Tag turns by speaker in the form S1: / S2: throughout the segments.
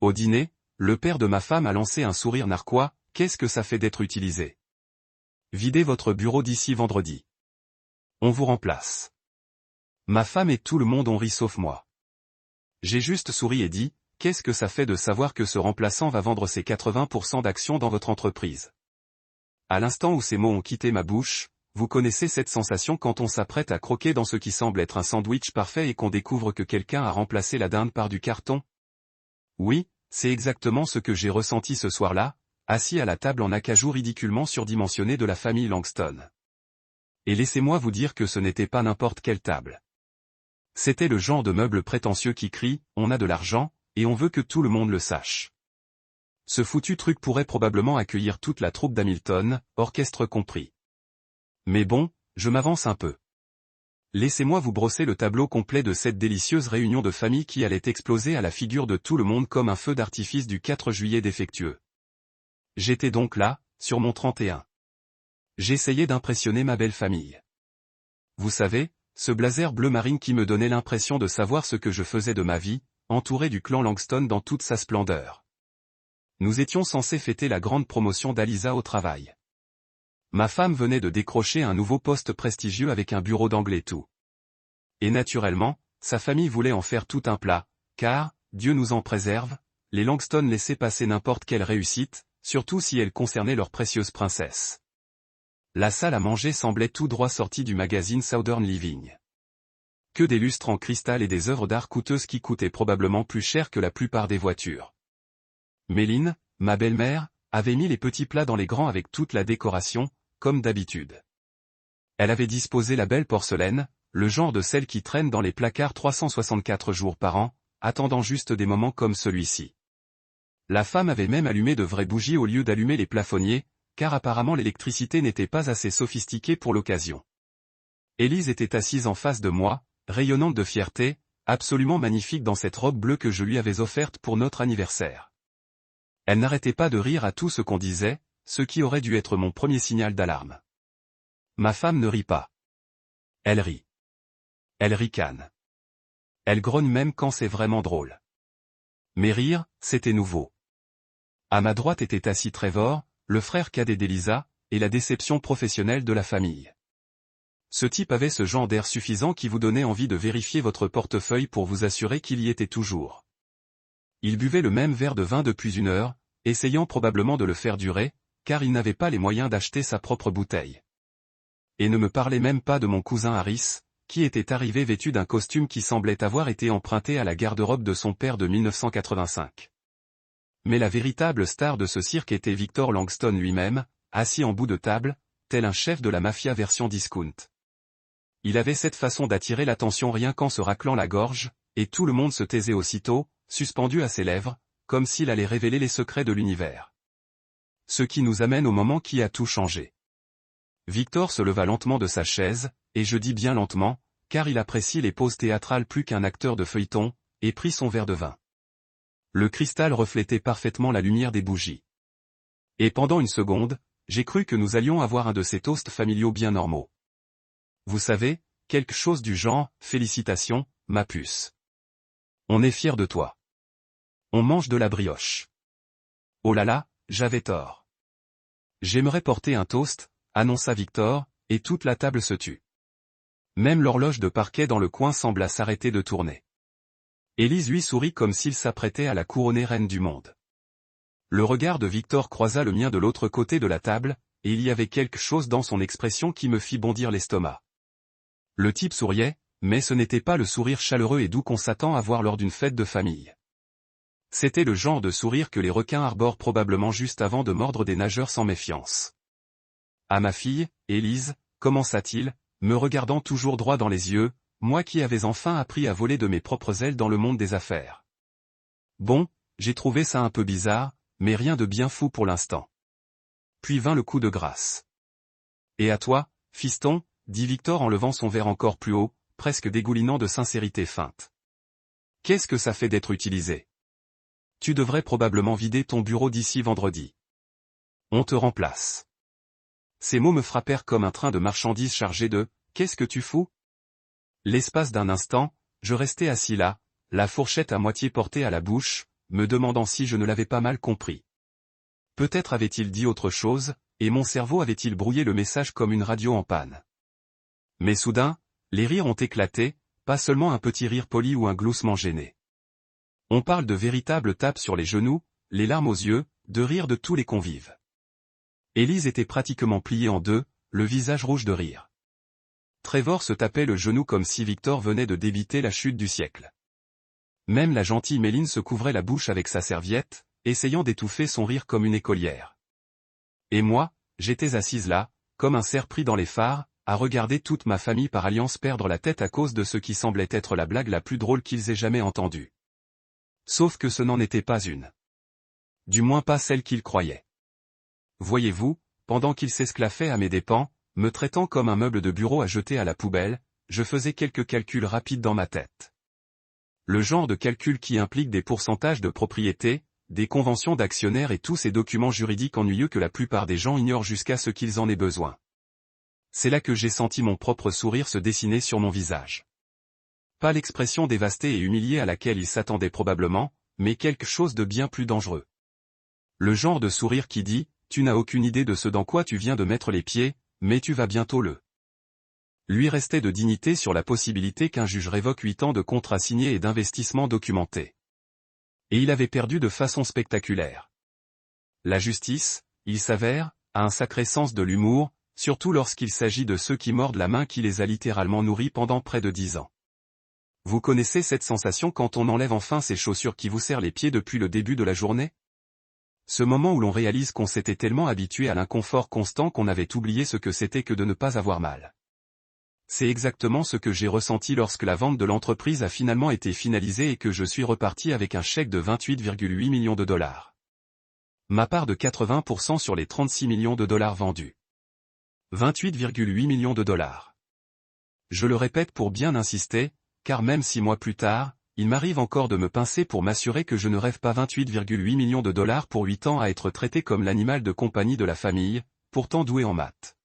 S1: Au dîner, le père de ma femme a lancé un sourire narquois, « Qu'est-ce que ça fait d'être utilisé? Videz votre bureau d'ici vendredi. On vous remplace. » Ma femme et tout le monde ont ri sauf moi. J'ai juste souri et dit, « Qu'est-ce que ça fait de savoir que ce remplaçant va vendre ses 80% d'actions dans votre entreprise ?» À l'instant où ces mots ont quitté ma bouche, vous connaissez cette sensation quand on s'apprête à croquer dans ce qui semble être un sandwich parfait et qu'on découvre que quelqu'un a remplacé la dinde par du carton? Oui, c'est exactement ce que j'ai ressenti ce soir-là, assis à la table en acajou ridiculement surdimensionnée de la famille Langston. Et laissez-moi vous dire que ce n'était pas n'importe quelle table. C'était le genre de meuble prétentieux qui crie, on a de l'argent, et on veut que tout le monde le sache. Ce foutu truc pourrait probablement accueillir toute la troupe d'Hamilton, orchestre compris. Mais bon, je m'avance un peu. Laissez-moi vous brosser le tableau complet de cette délicieuse réunion de famille qui allait exploser à la figure de tout le monde comme un feu d'artifice du 4 juillet défectueux. J'étais donc là, sur mon 31. J'essayais d'impressionner ma belle famille. Vous savez, ce blazer bleu marine qui me donnait l'impression de savoir ce que je faisais de ma vie, entouré du clan Langston dans toute sa splendeur. Nous étions censés fêter la grande promotion d'Alisa au travail. Ma femme venait de décrocher un nouveau poste prestigieux avec un bureau d'anglais tout. Et naturellement, sa famille voulait en faire tout un plat, car, Dieu nous en préserve, les Langston laissaient passer n'importe quelle réussite, surtout si elle concernait leur précieuse princesse. La salle à manger semblait tout droit sortie du magazine Southern Living. Que des lustres en cristal et des œuvres d'art coûteuses qui coûtaient probablement plus cher que la plupart des voitures. Méline, ma belle-mère, avait mis les petits plats dans les grands avec toute la décoration, comme d'habitude. Elle avait disposé la belle porcelaine, le genre de celle qui traîne dans les placards 364 jours par an, attendant juste des moments comme celui-ci. La femme avait même allumé de vraies bougies au lieu d'allumer les plafonniers, car apparemment l'électricité n'était pas assez sophistiquée pour l'occasion. Élise était assise en face de moi, rayonnante de fierté, absolument magnifique dans cette robe bleue que je lui avais offerte pour notre anniversaire. Elle n'arrêtait pas de rire à tout ce qu'on disait, ce qui aurait dû être mon premier signal d'alarme. Ma femme ne rit pas. Elle rit. Elle ricane. Elle grogne même quand c'est vraiment drôle. Mais rire, c'était nouveau. À ma droite était assis Trevor, le frère cadet d'Elisa, et la déception professionnelle de la famille. Ce type avait ce genre d'air suffisant qui vous donnait envie de vérifier votre portefeuille pour vous assurer qu'il y était toujours. Il buvait le même verre de vin depuis 1 heure, essayant probablement de le faire durer, car il n'avait pas les moyens d'acheter sa propre bouteille. Et ne me parlez même pas de mon cousin Harris, qui était arrivé vêtu d'un costume qui semblait avoir été emprunté à la garde-robe de son père de 1985. Mais la véritable star de ce cirque était Victor Langston lui-même, assis en bout de table, tel un chef de la mafia version discount. Il avait cette façon d'attirer l'attention rien qu'en se raclant la gorge, et tout le monde se taisait aussitôt, suspendu à ses lèvres, comme s'il allait révéler les secrets de l'univers. Ce qui nous amène au moment qui a tout changé. Victor se leva lentement de sa chaise, et je dis bien lentement, car il apprécie les poses théâtrales plus qu'un acteur de feuilleton, et prit son verre de vin. Le cristal reflétait parfaitement la lumière des bougies. Et pendant 1 seconde, j'ai cru que nous allions avoir un de ces toasts familiaux bien normaux. Vous savez, quelque chose du genre, félicitations, ma puce. On est fier de toi. On mange de la brioche. Oh là là, j'avais tort. J'aimerais porter un toast, annonça Victor, et toute la table se tut. Même l'horloge de parquet dans le coin sembla s'arrêter de tourner. Élise lui sourit comme s'il s'apprêtait à la couronner reine du monde. Le regard de Victor croisa le mien de l'autre côté de la table, et il y avait quelque chose dans son expression qui me fit bondir l'estomac. Le type souriait, mais ce n'était pas le sourire chaleureux et doux qu'on s'attend à voir lors d'une fête de famille. C'était le genre de sourire que les requins arborent probablement juste avant de mordre des nageurs sans méfiance. À ma fille, Élise, commença-t-il, me regardant toujours droit dans les yeux, moi qui avais enfin appris à voler de mes propres ailes dans le monde des affaires. Bon, j'ai trouvé ça un peu bizarre, mais rien de bien fou pour l'instant. Puis vint le coup de grâce. Et à toi, fiston, dit Victor en levant son verre encore plus haut, presque dégoulinant de sincérité feinte. Qu'est-ce que ça fait d'être utilisé? Tu devrais probablement vider ton bureau d'ici vendredi. On te remplace. Ces mots me frappèrent comme un train de marchandises chargé de « Qu'est-ce que tu fous ?» L'espace d'un instant, je restais assis là, la fourchette à moitié portée à la bouche, me demandant si je ne l'avais pas mal compris. Peut-être avait-il dit autre chose, et mon cerveau avait-il brouillé le message comme une radio en panne. Mais soudain, les rires ont éclaté, pas seulement un petit rire poli ou un gloussement gêné. On parle de véritables tapes sur les genoux, les larmes aux yeux, de rire de tous les convives. Élise était pratiquement pliée en deux, le visage rouge de rire. Trevor se tapait le genou comme si Victor venait de débiter la chute du siècle. Même la gentille Méline se couvrait la bouche avec sa serviette, essayant d'étouffer son rire comme une écolière. Et moi, j'étais assise là, comme un cerf pris dans les phares, à regarder toute ma famille par alliance perdre la tête à cause de ce qui semblait être la blague la plus drôle qu'ils aient jamais entendue. Sauf que ce n'en était pas une. Du moins pas celle qu'ils croyaient. Voyez-vous, pendant qu'ils s'esclaffaient à mes dépens, me traitant comme un meuble de bureau à jeter à la poubelle, je faisais quelques calculs rapides dans ma tête. Le genre de calcul qui implique des pourcentages de propriété, des conventions d'actionnaires et tous ces documents juridiques ennuyeux que la plupart des gens ignorent jusqu'à ce qu'ils en aient besoin. C'est là que j'ai senti mon propre sourire se dessiner sur mon visage. Pas l'expression dévastée et humiliée à laquelle il s'attendait probablement, mais quelque chose de bien plus dangereux. Le genre de sourire qui dit, tu n'as aucune idée de ce dans quoi tu viens de mettre les pieds, mais tu vas bientôt le. Lui restait de dignité sur la possibilité qu'un juge révoque 8 ans de contrats signés et d'investissements documentés. Et il avait perdu de façon spectaculaire. La justice, il s'avère, a un sacré sens de l'humour, surtout lorsqu'il s'agit de ceux qui mordent la main qui les a littéralement nourris pendant près de 10 ans. Vous connaissez cette sensation quand on enlève enfin ces chaussures qui vous serrent les pieds depuis le début de la journée? Ce moment où l'on réalise qu'on s'était tellement habitué à l'inconfort constant qu'on avait oublié ce que c'était que de ne pas avoir mal. C'est exactement ce que j'ai ressenti lorsque la vente de l'entreprise a finalement été finalisée et que je suis reparti avec un chèque de 28,8 millions de dollars. Ma part de 80% sur les 36 millions de dollars vendus. 28,8 millions de dollars. Je le répète pour bien insister, car même 6 mois plus tard, il m'arrive encore de me pincer pour m'assurer que je ne rêve pas 28,8 millions de dollars pour 8 ans à être traité comme l'animal de compagnie de la famille, pourtant doué en maths.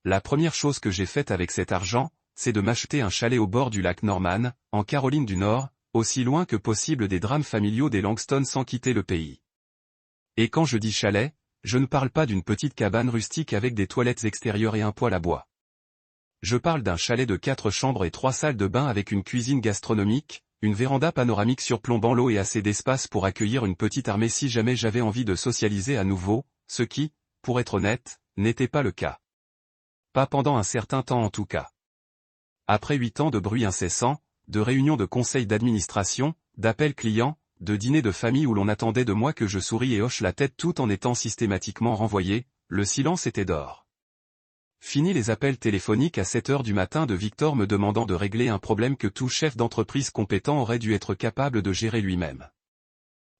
S1: La première chose que j'ai faite avec cet argent, c'est de m'acheter un chalet au bord du lac Norman, en Caroline du Nord, aussi loin que possible des drames familiaux des Langston sans quitter le pays. Et quand je dis chalet, je ne parle pas d'une petite cabane rustique avec des toilettes extérieures et un poêle à bois. Je parle d'un chalet de 4 chambres et 3 salles de bain avec une cuisine gastronomique, une véranda panoramique surplombant l'eau et assez d'espace pour accueillir une petite armée si jamais j'avais envie de socialiser à nouveau, ce qui, pour être honnête, n'était pas le cas. Pas pendant un certain temps en tout cas. Après 8 ans de bruit incessant, de réunions de conseils d'administration, d'appels clients, de dîners de famille où l'on attendait de moi que je sourie et hoche la tête tout en étant systématiquement renvoyé, le silence était d'or. Fini les appels téléphoniques à 7 heures du matin de Victor me demandant de régler un problème que tout chef d'entreprise compétent aurait dû être capable de gérer lui-même.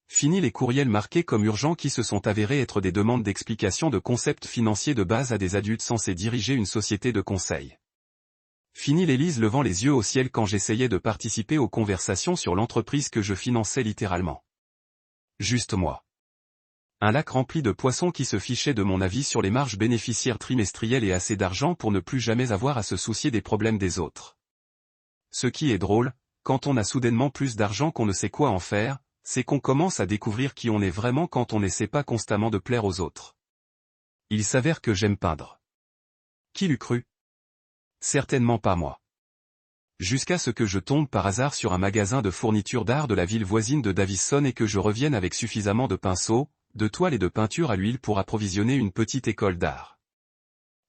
S1: Fini les courriels marqués comme urgents qui se sont avérés être des demandes d'explication de concepts financiers de base à des adultes censés diriger une société de conseil. Fini l'Élise levant les yeux au ciel quand j'essayais de participer aux conversations sur l'entreprise que je finançais littéralement. Juste moi. Un lac rempli de poissons qui se fichaient de mon avis sur les marges bénéficiaires trimestrielles et assez d'argent pour ne plus jamais avoir à se soucier des problèmes des autres. Ce qui est drôle, quand on a soudainement plus d'argent qu'on ne sait quoi en faire, c'est qu'on commence à découvrir qui on est vraiment quand on n'essaie pas constamment de plaire aux autres. Il s'avère que j'aime peindre. Qui l'eût cru? Certainement pas moi. Jusqu'à ce que je tombe par hasard sur un magasin de fournitures d'art de la ville voisine de Davison et que je revienne avec suffisamment de pinceaux, de toiles et de peinture à l'huile pour approvisionner une petite école d'art.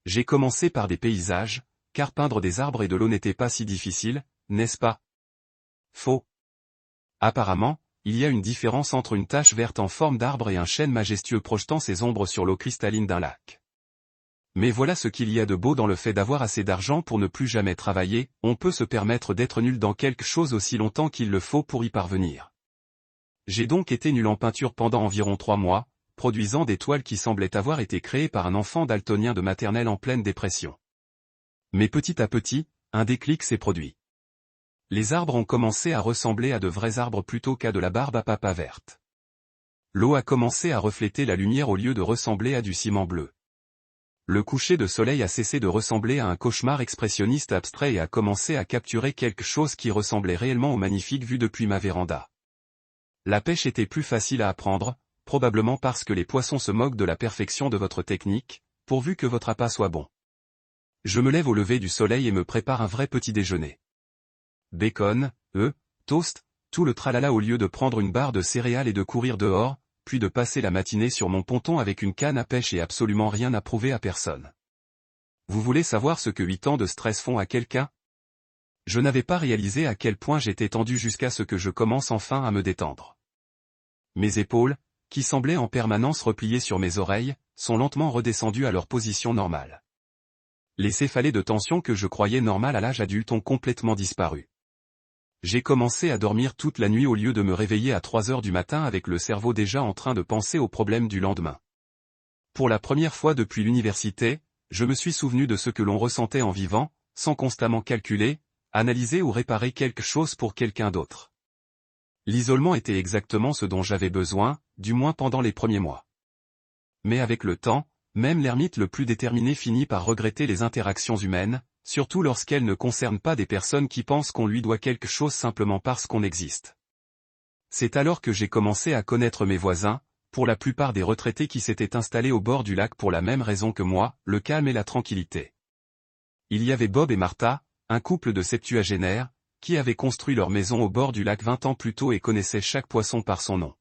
S1: J'ai commencé par des paysages, car peindre des arbres et de l'eau n'était pas si difficile, n'est-ce pas? Faux. Apparemment, il y a une différence entre une tache verte en forme d'arbre et un chêne majestueux projetant ses ombres sur l'eau cristalline d'un lac. Mais voilà ce qu'il y a de beau dans le fait d'avoir assez d'argent pour ne plus jamais travailler, on peut se permettre d'être nul dans quelque chose aussi longtemps qu'il le faut pour y parvenir. J'ai donc été nul en peinture pendant environ 3 mois, produisant des toiles qui semblaient avoir été créées par un enfant daltonien de maternelle en pleine dépression. Mais petit à petit, un déclic s'est produit. Les arbres ont commencé à ressembler à de vrais arbres plutôt qu'à de la barbe à papa verte. L'eau a commencé à refléter la lumière au lieu de ressembler à du ciment bleu. Le coucher de soleil a cessé de ressembler à un cauchemar expressionniste abstrait et a commencé à capturer quelque chose qui ressemblait réellement au magnifique vu depuis ma véranda. La pêche était plus facile à apprendre, probablement parce que les poissons se moquent de la perfection de votre technique, pourvu que votre appât soit bon. Je me lève au lever du soleil et me prépare un vrai petit déjeuner. Bacon, œufs, toast, tout le tralala au lieu de prendre une barre de céréales et de courir dehors, puis de passer la matinée sur mon ponton avec une canne à pêche et absolument rien à prouver à personne. Vous voulez savoir ce que 8 ans de stress font à quelqu'un? Je n'avais pas réalisé à quel point j'étais tendu jusqu'à ce que je commence enfin à me détendre. Mes épaules, qui semblaient en permanence repliées sur mes oreilles, sont lentement redescendues à leur position normale. Les céphalées de tension que je croyais normales à l'âge adulte ont complètement disparu. J'ai commencé à dormir toute la nuit au lieu de me réveiller à 3 heures du matin avec le cerveau déjà en train de penser aux problèmes du lendemain. Pour la première fois depuis l'université, je me suis souvenu de ce que l'on ressentait en vivant, sans constamment calculer, analyser ou réparer quelque chose pour quelqu'un d'autre. L'isolement était exactement ce dont j'avais besoin, du moins pendant les premiers mois. Mais avec le temps, même l'ermite le plus déterminé finit par regretter les interactions humaines, surtout lorsqu'elles ne concernent pas des personnes qui pensent qu'on lui doit quelque chose simplement parce qu'on existe. C'est alors que j'ai commencé à connaître mes voisins, pour la plupart des retraités qui s'étaient installés au bord du lac pour la même raison que moi, le calme et la tranquillité. Il y avait Bob et Martha, un couple de septuagénaires, qui avaient construit leur maison au bord du lac 20 ans plus tôt et connaissaient chaque poisson par son nom.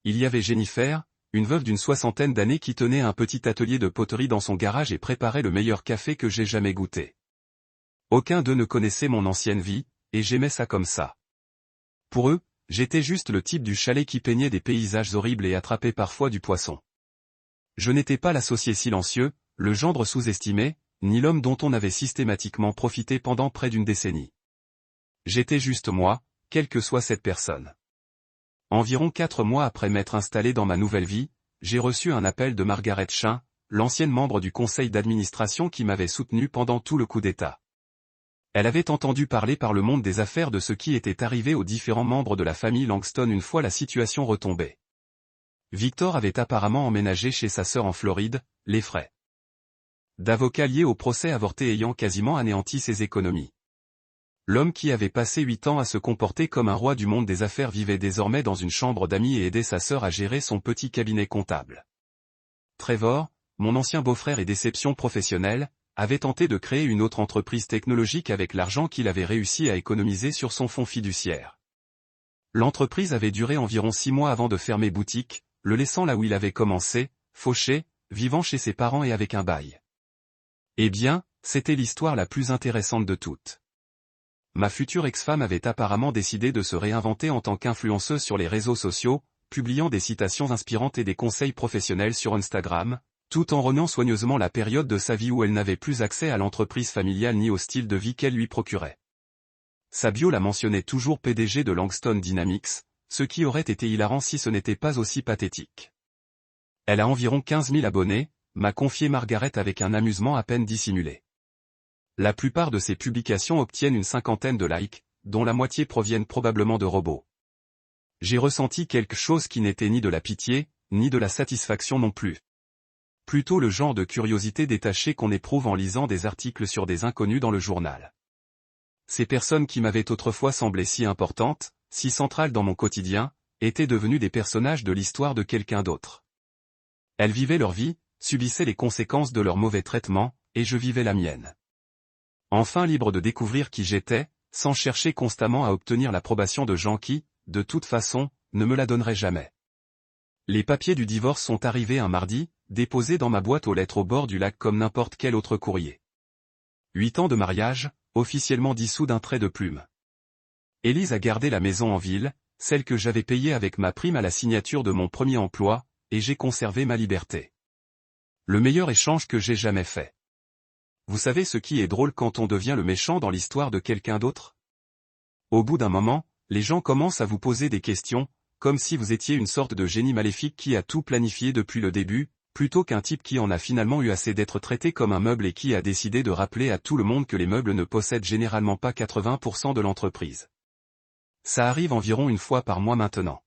S1: Il y avait Jennifer, une veuve d'une 60aine d'années qui tenait un petit atelier de poterie dans son garage et préparait le meilleur café que j'ai jamais goûté. Aucun d'eux ne connaissait mon ancienne vie, et j'aimais ça comme ça. Pour eux, j'étais juste le type du chalet qui peignait des paysages horribles et attrapait parfois du poisson. Je n'étais pas l'associé silencieux, le gendre sous-estimé, ni l'homme dont on avait systématiquement profité pendant près d'une décennie. J'étais juste moi, quelle que soit cette personne. Environ 4 mois après m'être installé dans ma nouvelle vie, j'ai reçu un appel de Margaret Chin, l'ancienne membre du conseil d'administration qui m'avait soutenu pendant tout le coup d'État. Elle avait entendu parler par le monde des affaires de ce qui était arrivé aux différents membres de la famille Langston une fois la situation retombée. Victor avait apparemment emménagé chez sa sœur en Floride, les frais d'avocat liés au procès avorté ayant quasiment anéanti ses économies. L'homme qui avait passé 8 ans à se comporter comme un roi du monde des affaires vivait désormais dans une chambre d'amis et aidait sa sœur à gérer son petit cabinet comptable. Trevor, mon ancien beau-frère et déception professionnelle, avait tenté de créer une autre entreprise technologique avec l'argent qu'il avait réussi à économiser sur son fonds fiduciaire. L'entreprise avait duré environ 6 mois avant de fermer boutique, le laissant là où il avait commencé, fauché, vivant chez ses parents et avec un bail. Eh bien, c'était l'histoire la plus intéressante de toutes. Ma future ex-femme avait apparemment décidé de se réinventer en tant qu'influenceuse sur les réseaux sociaux, publiant des citations inspirantes et des conseils professionnels sur Instagram, tout en reniant soigneusement la période de sa vie où elle n'avait plus accès à l'entreprise familiale ni au style de vie qu'elle lui procurait. Sa bio la mentionnait toujours PDG de Langston Dynamics, ce qui aurait été hilarant si ce n'était pas aussi pathétique. Elle a environ 15 000 abonnés, m'a confié Margaret avec un amusement à peine dissimulé. La plupart de ses publications obtiennent une 50aine de likes, dont la moitié proviennent probablement de robots. J'ai ressenti quelque chose qui n'était ni de la pitié, ni de la satisfaction non plus. Plutôt le genre de curiosité détachée qu'on éprouve en lisant des articles sur des inconnus dans le journal. Ces personnes qui m'avaient autrefois semblé si importantes, si centrales dans mon quotidien, étaient devenues des personnages de l'histoire de quelqu'un d'autre. Elles vivaient leur vie, subissaient les conséquences de leur mauvais traitement, et je vivais la mienne. Enfin libre de découvrir qui j'étais, sans chercher constamment à obtenir l'approbation de gens qui, de toute façon, ne me la donneraient jamais. Les papiers du divorce sont arrivés un mardi, déposés dans ma boîte aux lettres au bord du lac comme n'importe quel autre courrier. 8 ans de mariage, officiellement dissous d'un trait de plume. Élise a gardé la maison en ville, celle que j'avais payée avec ma prime à la signature de mon premier emploi, et j'ai conservé ma liberté. Le meilleur échange que j'ai jamais fait. Vous savez ce qui est drôle quand on devient le méchant dans l'histoire de quelqu'un d'autre? Au bout d'un moment, les gens commencent à vous poser des questions, comme si vous étiez une sorte de génie maléfique qui a tout planifié depuis le début, plutôt qu'un type qui en a finalement eu assez d'être traité comme un meuble et qui a décidé de rappeler à tout le monde que les meubles ne possèdent généralement pas 80% de l'entreprise. Ça arrive environ une fois par mois maintenant.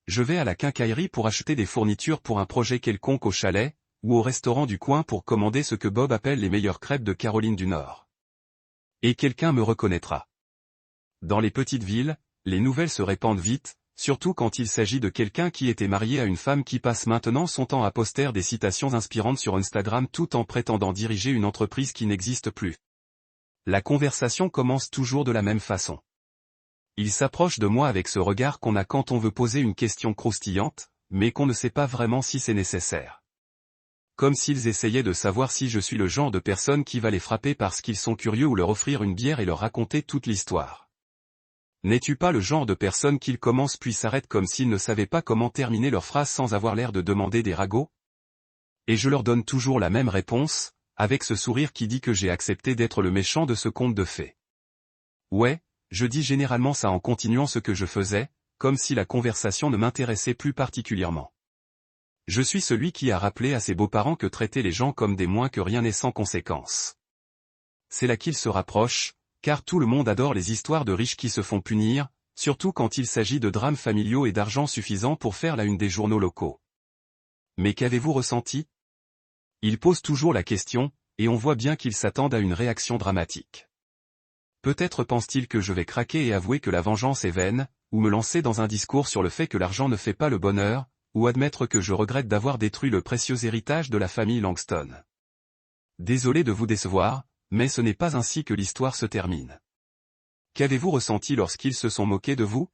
S1: Je vais à la quincaillerie pour acheter des fournitures pour un projet quelconque au chalet, ou au restaurant du coin pour commander ce que Bob appelle les meilleures crêpes de Caroline du Nord. Et quelqu'un me reconnaîtra. Dans les petites villes, les nouvelles se répandent vite, surtout quand il s'agit de quelqu'un qui était marié à une femme qui passe maintenant son temps à poster des citations inspirantes sur Instagram tout en prétendant diriger une entreprise qui n'existe plus. La conversation commence toujours de la même façon. Il s'approche de moi avec ce regard qu'on a quand on veut poser une question croustillante, mais qu'on ne sait pas vraiment si c'est nécessaire. Comme s'ils essayaient de savoir si je suis le genre de personne qui va les frapper parce qu'ils sont curieux ou leur offrir une bière et leur raconter toute l'histoire. N'es-tu pas le genre de personne qu'ils commencent puis s'arrêtent comme s'ils ne savaient pas comment terminer leur phrase sans avoir l'air de demander des ragots? Et je leur donne toujours la même réponse, avec ce sourire qui dit que j'ai accepté d'être le méchant de ce conte de fées. Ouais, je dis généralement ça en continuant ce que je faisais, comme si la conversation ne m'intéressait plus particulièrement. Je suis celui qui a rappelé à ses beaux-parents que traiter les gens comme des moins que rien n'est sans conséquence. C'est là qu'ils se rapprochent, car tout le monde adore les histoires de riches qui se font punir, surtout quand il s'agit de drames familiaux et d'argent suffisant pour faire la une des journaux locaux. Mais qu'avez-vous ressenti? Ils posent toujours la question, et on voit bien qu'ils s'attendent à une réaction dramatique. Peut-être pensent-ils que je vais craquer et avouer que la vengeance est vaine, ou me lancer dans un discours sur le fait que l'argent ne fait pas le bonheur, ou admettre que je regrette d'avoir détruit le précieux héritage de la famille Langston. Désolé de vous décevoir, mais ce n'est pas ainsi que l'histoire se termine. Qu'avez-vous ressenti lorsqu'ils se sont moqués de vous?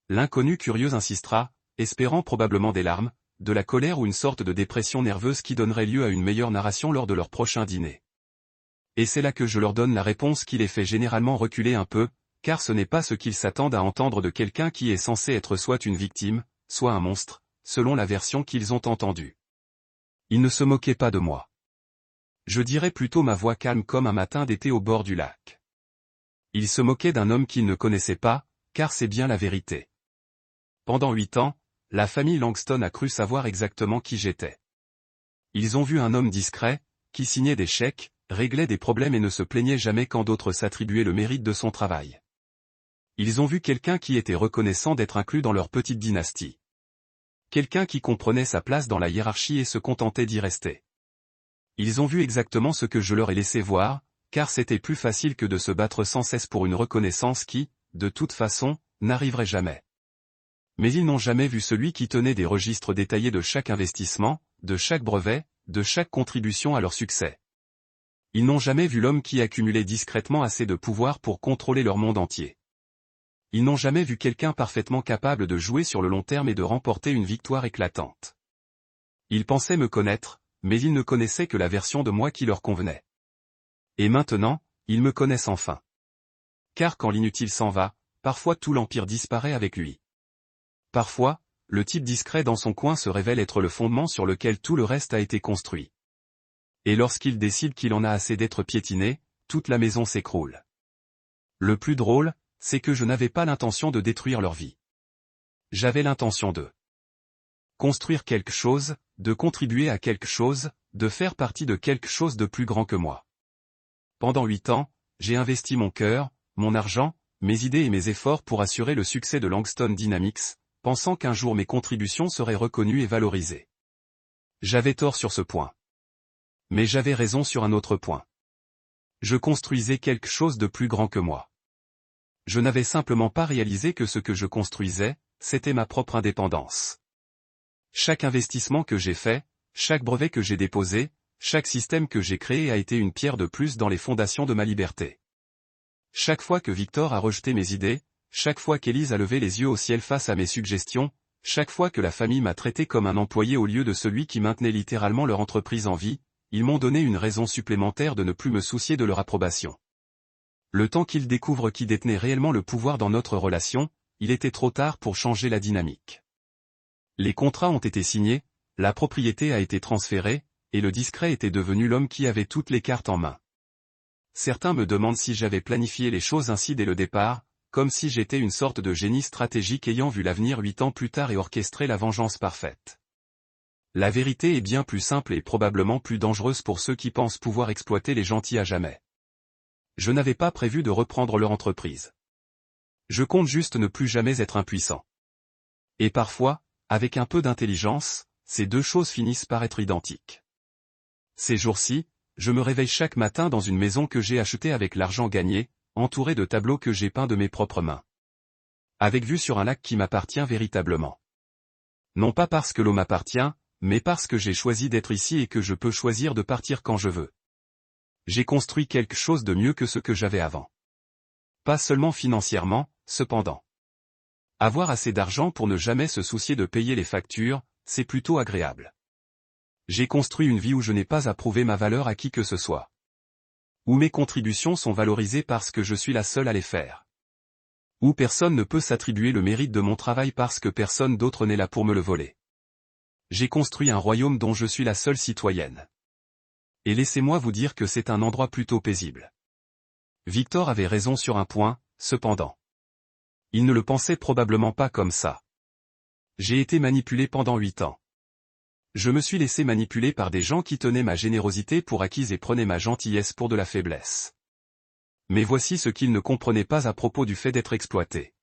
S1: L'inconnu curieux insistera, espérant probablement des larmes, de la colère ou une sorte de dépression nerveuse qui donnerait lieu à une meilleure narration lors de leur prochain dîner. Et c'est là que je leur donne la réponse qui les fait généralement reculer un peu, car ce n'est pas ce qu'ils s'attendent à entendre de quelqu'un qui est censé être soit une victime, soit un monstre, selon la version qu'ils ont entendue. Ils ne se moquaient pas de moi. Je dirais plutôt ma voix calme comme un matin d'été au bord du lac. Ils se moquaient d'un homme qu'ils ne connaissaient pas, car c'est bien la vérité. Pendant 8 ans, la famille Langston a cru savoir exactement qui j'étais. Ils ont vu un homme discret, qui signait des chèques, réglait des problèmes et ne se plaignait jamais quand d'autres s'attribuaient le mérite de son travail. Ils ont vu quelqu'un qui était reconnaissant d'être inclus dans leur petite dynastie. Quelqu'un qui comprenait sa place dans la hiérarchie et se contentait d'y rester. Ils ont vu exactement ce que je leur ai laissé voir, car c'était plus facile que de se battre sans cesse pour une reconnaissance qui, de toute façon, n'arriverait jamais. Mais ils n'ont jamais vu celui qui tenait des registres détaillés de chaque investissement, de chaque brevet, de chaque contribution à leur succès. Ils n'ont jamais vu l'homme qui accumulait discrètement assez de pouvoir pour contrôler leur monde entier. Ils n'ont jamais vu quelqu'un parfaitement capable de jouer sur le long terme et de remporter une victoire éclatante. Ils pensaient me connaître, mais ils ne connaissaient que la version de moi qui leur convenait. Et maintenant, ils me connaissent enfin. Car quand l'inutile s'en va, parfois tout l'empire disparaît avec lui. Parfois, le type discret dans son coin se révèle être le fondement sur lequel tout le reste a été construit. Et lorsqu'il décide qu'il en a assez d'être piétiné, toute la maison s'écroule. Le plus drôle, c'est que je n'avais pas l'intention de détruire leur vie. J'avais l'intention de construire quelque chose, de contribuer à quelque chose, de faire partie de quelque chose de plus grand que moi. Pendant 8 ans, j'ai investi mon cœur, mon argent, mes idées et mes efforts pour assurer le succès de Langston Dynamics, pensant qu'un jour mes contributions seraient reconnues et valorisées. J'avais tort sur ce point. Mais j'avais raison sur un autre point. Je construisais quelque chose de plus grand que moi. Je n'avais simplement pas réalisé que ce que je construisais, c'était ma propre indépendance. Chaque investissement que j'ai fait, chaque brevet que j'ai déposé, chaque système que j'ai créé a été une pierre de plus dans les fondations de ma liberté. Chaque fois que Victor a rejeté mes idées, chaque fois qu'Élise a levé les yeux au ciel face à mes suggestions, chaque fois que la famille m'a traité comme un employé au lieu de celui qui maintenait littéralement leur entreprise en vie, ils m'ont donné une raison supplémentaire de ne plus me soucier de leur approbation. Le temps qu'ils découvrent qui détenait réellement le pouvoir dans notre relation, il était trop tard pour changer la dynamique. Les contrats ont été signés, la propriété a été transférée, et le discret était devenu l'homme qui avait toutes les cartes en main. Certains me demandent si j'avais planifié les choses ainsi dès le départ, comme si j'étais une sorte de génie stratégique ayant vu l'avenir 8 ans plus tard et orchestré la vengeance parfaite. La vérité est bien plus simple et probablement plus dangereuse pour ceux qui pensent pouvoir exploiter les gentils à jamais. Je n'avais pas prévu de reprendre leur entreprise. Je compte juste ne plus jamais être impuissant. Et parfois, avec un peu d'intelligence, ces deux choses finissent par être identiques. Ces jours-ci, je me réveille chaque matin dans une maison que j'ai achetée avec l'argent gagné, entourée de tableaux que j'ai peints de mes propres mains. Avec vue sur un lac qui m'appartient véritablement. Non pas parce que l'eau m'appartient, mais parce que j'ai choisi d'être ici et que je peux choisir de partir quand je veux. J'ai construit quelque chose de mieux que ce que j'avais avant. Pas seulement financièrement, cependant. Avoir assez d'argent pour ne jamais se soucier de payer les factures, c'est plutôt agréable. J'ai construit une vie où je n'ai pas à prouver ma valeur à qui que ce soit. Où mes contributions sont valorisées parce que je suis la seule à les faire. Où personne ne peut s'attribuer le mérite de mon travail parce que personne d'autre n'est là pour me le voler. J'ai construit un royaume dont je suis la seule citoyenne. Et laissez-moi vous dire que c'est un endroit plutôt paisible. Victor avait raison sur un point, cependant. Il ne le pensait probablement pas comme ça. J'ai été manipulé pendant 8 ans. Je me suis laissé manipuler par des gens qui tenaient ma générosité pour acquise et prenaient ma gentillesse pour de la faiblesse. Mais voici ce qu'ils ne comprenaient pas à propos du fait d'être exploité.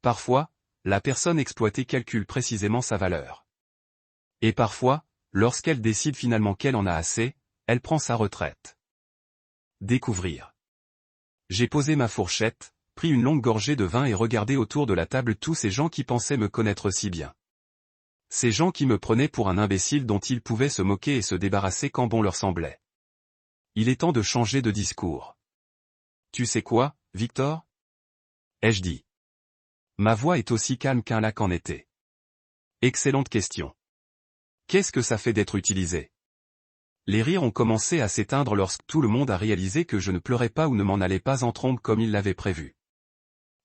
S1: Parfois, la personne exploitée calcule précisément sa valeur. Et parfois, lorsqu'elle décide finalement qu'elle en a assez, elle prend sa retraite. Découvrir. J'ai posé ma fourchette, pris une longue gorgée de vin et regardé autour de la table tous ces gens qui pensaient me connaître si bien. Ces gens qui me prenaient pour un imbécile dont ils pouvaient se moquer et se débarrasser quand bon leur semblait. Il est temps de changer de discours. Tu sais quoi, Victor? Ai-je dit. Ma voix est aussi calme qu'un lac en été. Excellente question. Qu'est-ce que ça fait d'être utilisé? Les rires ont commencé à s'éteindre lorsque tout le monde a réalisé que je ne pleurais pas ou ne m'en allais pas en trombe comme il l'avait prévu.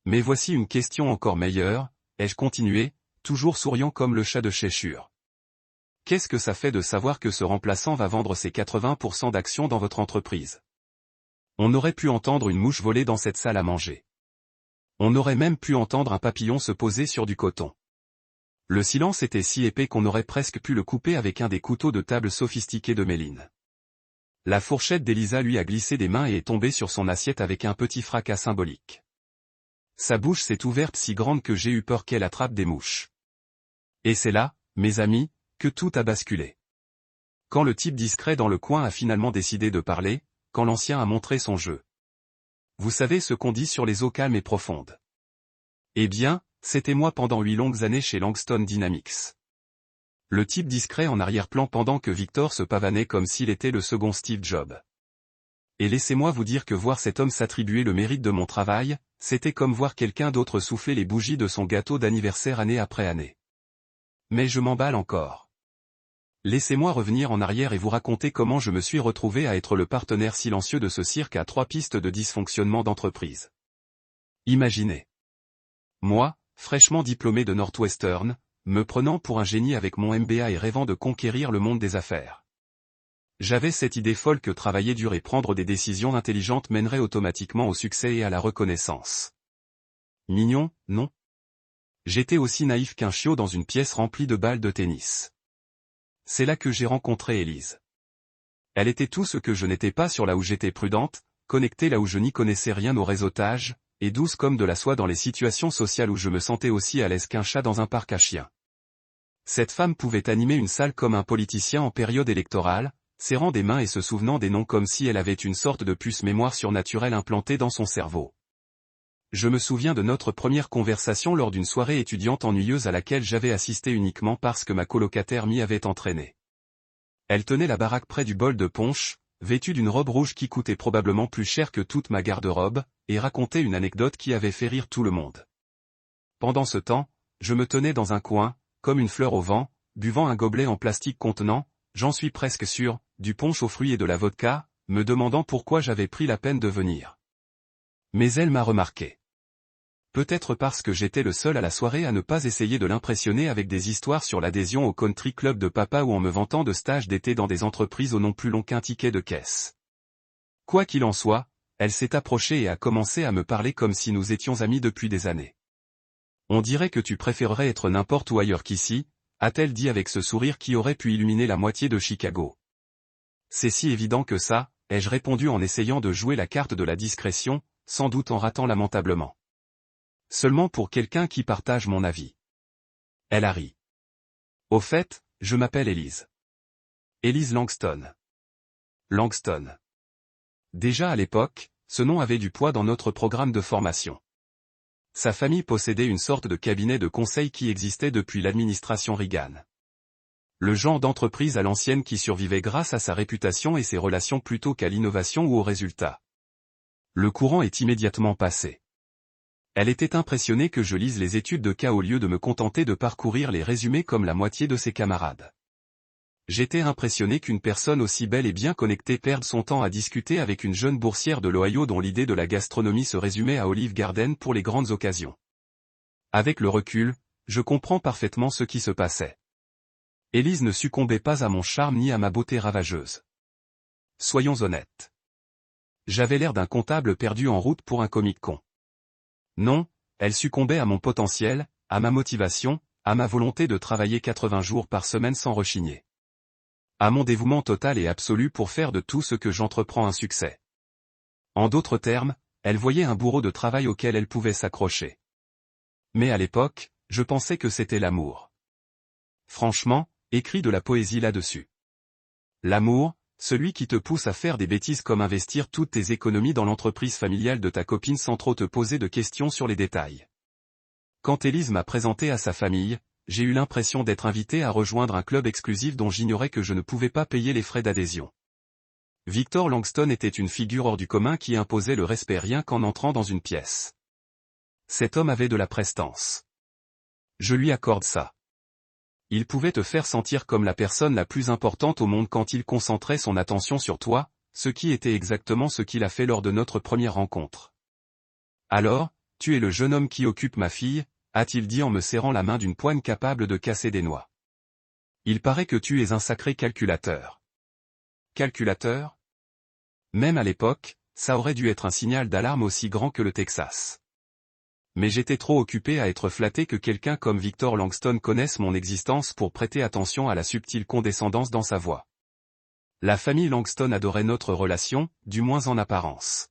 S1: Mais voici une question encore meilleure, ai-je continué, toujours souriant comme le chat de Cheshire. Qu'est-ce que ça fait de savoir que ce remplaçant va vendre ses 80% d'actions dans votre entreprise? On aurait pu entendre une mouche voler dans cette salle à manger. On aurait même pu entendre un papillon se poser sur du coton. Le silence était si épais qu'on aurait presque pu le couper avec un des couteaux de table sophistiqués de Méline. La fourchette d'Elisa lui a glissé des mains et est tombée sur son assiette avec un petit fracas symbolique. Sa bouche s'est ouverte si grande que j'ai eu peur qu'elle attrape des mouches. Et c'est là, mes amis, que tout a basculé. Quand le type discret dans le coin a finalement décidé de parler, quand l'ancien a montré son jeu. Vous savez ce qu'on dit sur les eaux calmes et profondes. Eh bien, c'était moi pendant 8 longues années chez Langston Dynamics. Le type discret en arrière-plan pendant que Victor se pavanait comme s'il était le second Steve Jobs. Et laissez-moi vous dire que voir cet homme s'attribuer le mérite de mon travail, c'était comme voir quelqu'un d'autre souffler les bougies de son gâteau d'anniversaire année après année. Mais je m'emballe encore. Laissez-moi revenir en arrière et vous raconter comment je me suis retrouvé à être le partenaire silencieux de ce cirque à 3 pistes de dysfonctionnement d'entreprise. Imaginez. Moi, fraîchement diplômé de Northwestern, me prenant pour un génie avec mon MBA et rêvant de conquérir le monde des affaires. J'avais cette idée folle que travailler dur et prendre des décisions intelligentes mènerait automatiquement au succès et à la reconnaissance. Mignon, non? J'étais aussi naïf qu'un chiot dans une pièce remplie de balles de tennis. C'est là que j'ai rencontré Élise. Elle était tout ce que je n'étais pas sur là où j'étais prudente, connectée là où je n'y connaissais rien au réseautage, et douce comme de la soie dans les situations sociales où je me sentais aussi à l'aise qu'un chat dans un parc à chiens. Cette femme pouvait animer une salle comme un politicien en période électorale, serrant des mains et se souvenant des noms comme si elle avait une sorte de puce mémoire surnaturelle implantée dans son cerveau. Je me souviens de notre première conversation lors d'une soirée étudiante ennuyeuse à laquelle j'avais assisté uniquement parce que ma colocataire m'y avait entraîné. Elle tenait la baraque près du bol de punch, vêtue d'une robe rouge qui coûtait probablement plus cher que toute ma garde-robe, et racontait une anecdote qui avait fait rire tout le monde. Pendant ce temps, je me tenais dans un coin, comme une fleur au vent, buvant un gobelet en plastique contenant, j'en suis presque sûr, du punch aux fruits et de la vodka, me demandant pourquoi j'avais pris la peine de venir. Mais elle m'a remarqué. Peut-être parce que j'étais le seul à la soirée à ne pas essayer de l'impressionner avec des histoires sur l'adhésion au country club de papa ou en me vantant de stages d'été dans des entreprises au non plus long qu'un ticket de caisse. Quoi qu'il en soit, elle s'est approchée et a commencé à me parler comme si nous étions amis depuis des années. On dirait que tu préférerais être n'importe où ailleurs qu'ici, a-t-elle dit avec ce sourire qui aurait pu illuminer la moitié de Chicago. C'est si évident que ça, ai-je répondu en essayant de jouer la carte de la discrétion, sans doute en ratant lamentablement. Seulement pour quelqu'un qui partage mon avis. Elle a ri. Au fait, je m'appelle Élise. Élise Langston. Langston. Déjà à l'époque, ce nom avait du poids dans notre programme de formation. Sa famille possédait une sorte de cabinet de conseil qui existait depuis l'administration Reagan. Le genre d'entreprise à l'ancienne qui survivait grâce à sa réputation et ses relations plutôt qu'à l'innovation ou aux résultats. Le courant est immédiatement passé. Elle était impressionnée que je lise les études de cas au lieu de me contenter de parcourir les résumés comme la moitié de ses camarades. J'étais impressionné qu'une personne aussi belle et bien connectée perde son temps à discuter avec une jeune boursière de l'Ohio dont l'idée de la gastronomie se résumait à Olive Garden pour les grandes occasions. Avec le recul, je comprends parfaitement ce qui se passait. Élise ne succombait pas à mon charme ni à ma beauté ravageuse. Soyons honnêtes. J'avais l'air d'un comptable perdu en route pour un Comic-Con. Non, elle succombait à mon potentiel, à ma motivation, à ma volonté de travailler 80 jours par semaine sans rechigner. À mon dévouement total et absolu pour faire de tout ce que j'entreprends un succès. En d'autres termes, elle voyait un bourreau de travail auquel elle pouvait s'accrocher. Mais à l'époque, je pensais que c'était l'amour. Franchement, écris de la poésie là-dessus. L'amour, celui qui te pousse à faire des bêtises comme investir toutes tes économies dans l'entreprise familiale de ta copine sans trop te poser de questions sur les détails. Quand Élise m'a présenté à sa famille, j'ai eu l'impression d'être invité à rejoindre un club exclusif dont j'ignorais que je ne pouvais pas payer les frais d'adhésion. Victor Langston était une figure hors du commun qui imposait le respect rien qu'en entrant dans une pièce. Cet homme avait de la prestance. Je lui accorde ça. Il pouvait te faire sentir comme la personne la plus importante au monde quand il concentrait son attention sur toi, ce qui était exactement ce qu'il a fait lors de notre première rencontre. Alors, tu es le jeune homme qui occupe ma fille, a-t-il dit en me serrant la main d'une poigne capable de casser des noix. Il paraît que tu es un sacré calculateur. Calculateur ? Même à l'époque, ça aurait dû être un signal d'alarme aussi grand que le Texas. Mais j'étais trop occupé à être flatté que quelqu'un comme Victor Langston connaisse mon existence pour prêter attention à la subtile condescendance dans sa voix. La famille Langston adorait notre relation, du moins en apparence.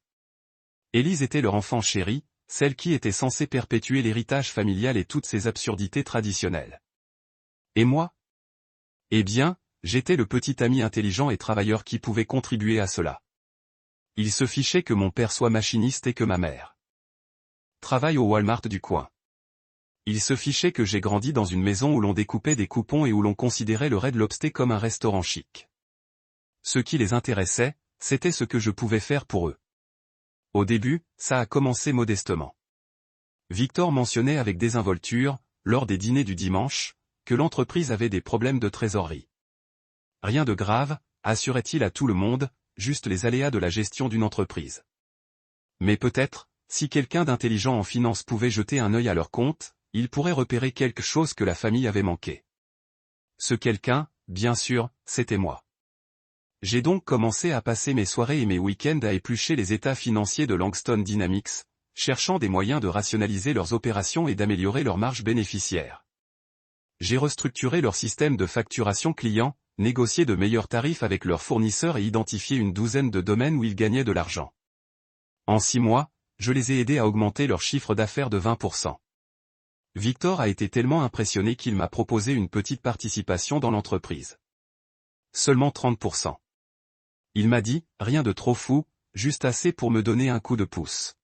S1: Élise était leur enfant chéri, celle qui était censée perpétuer l'héritage familial et toutes ses absurdités traditionnelles. Et moi ? Eh bien, j'étais le petit ami intelligent et travailleur qui pouvait contribuer à cela. Il se fichait que mon père soit machiniste et que ma mère travaille au Walmart du coin. Il se fichait que j'ai grandi dans une maison où l'on découpait des coupons et où l'on considérait le Red Lobster comme un restaurant chic. Ce qui les intéressait, c'était ce que je pouvais faire pour eux. Au début, ça a commencé modestement. Victor mentionnait avec désinvolture, lors des dîners du dimanche, que l'entreprise avait des problèmes de trésorerie. Rien de grave, assurait-il à tout le monde, juste les aléas de la gestion d'une entreprise. Mais peut-être, si quelqu'un d'intelligent en finance pouvait jeter un œil à leur compte, il pourrait repérer quelque chose que la famille avait manqué. Ce quelqu'un, bien sûr, c'était moi. J'ai donc commencé à passer mes soirées et mes week-ends à éplucher les états financiers de Langston Dynamics, cherchant des moyens de rationaliser leurs opérations et d'améliorer leurs marges bénéficiaires. J'ai restructuré leur système de facturation client, négocié de meilleurs tarifs avec leurs fournisseurs et identifié une douzaine de domaines où ils gagnaient de l'argent. En 6 mois, je les ai aidés à augmenter leur chiffre d'affaires de 20%. Victor a été tellement impressionné qu'il m'a proposé une petite participation dans l'entreprise. Seulement 30%. Il m'a dit, rien de trop fou, juste assez pour me donner un coup de pouce.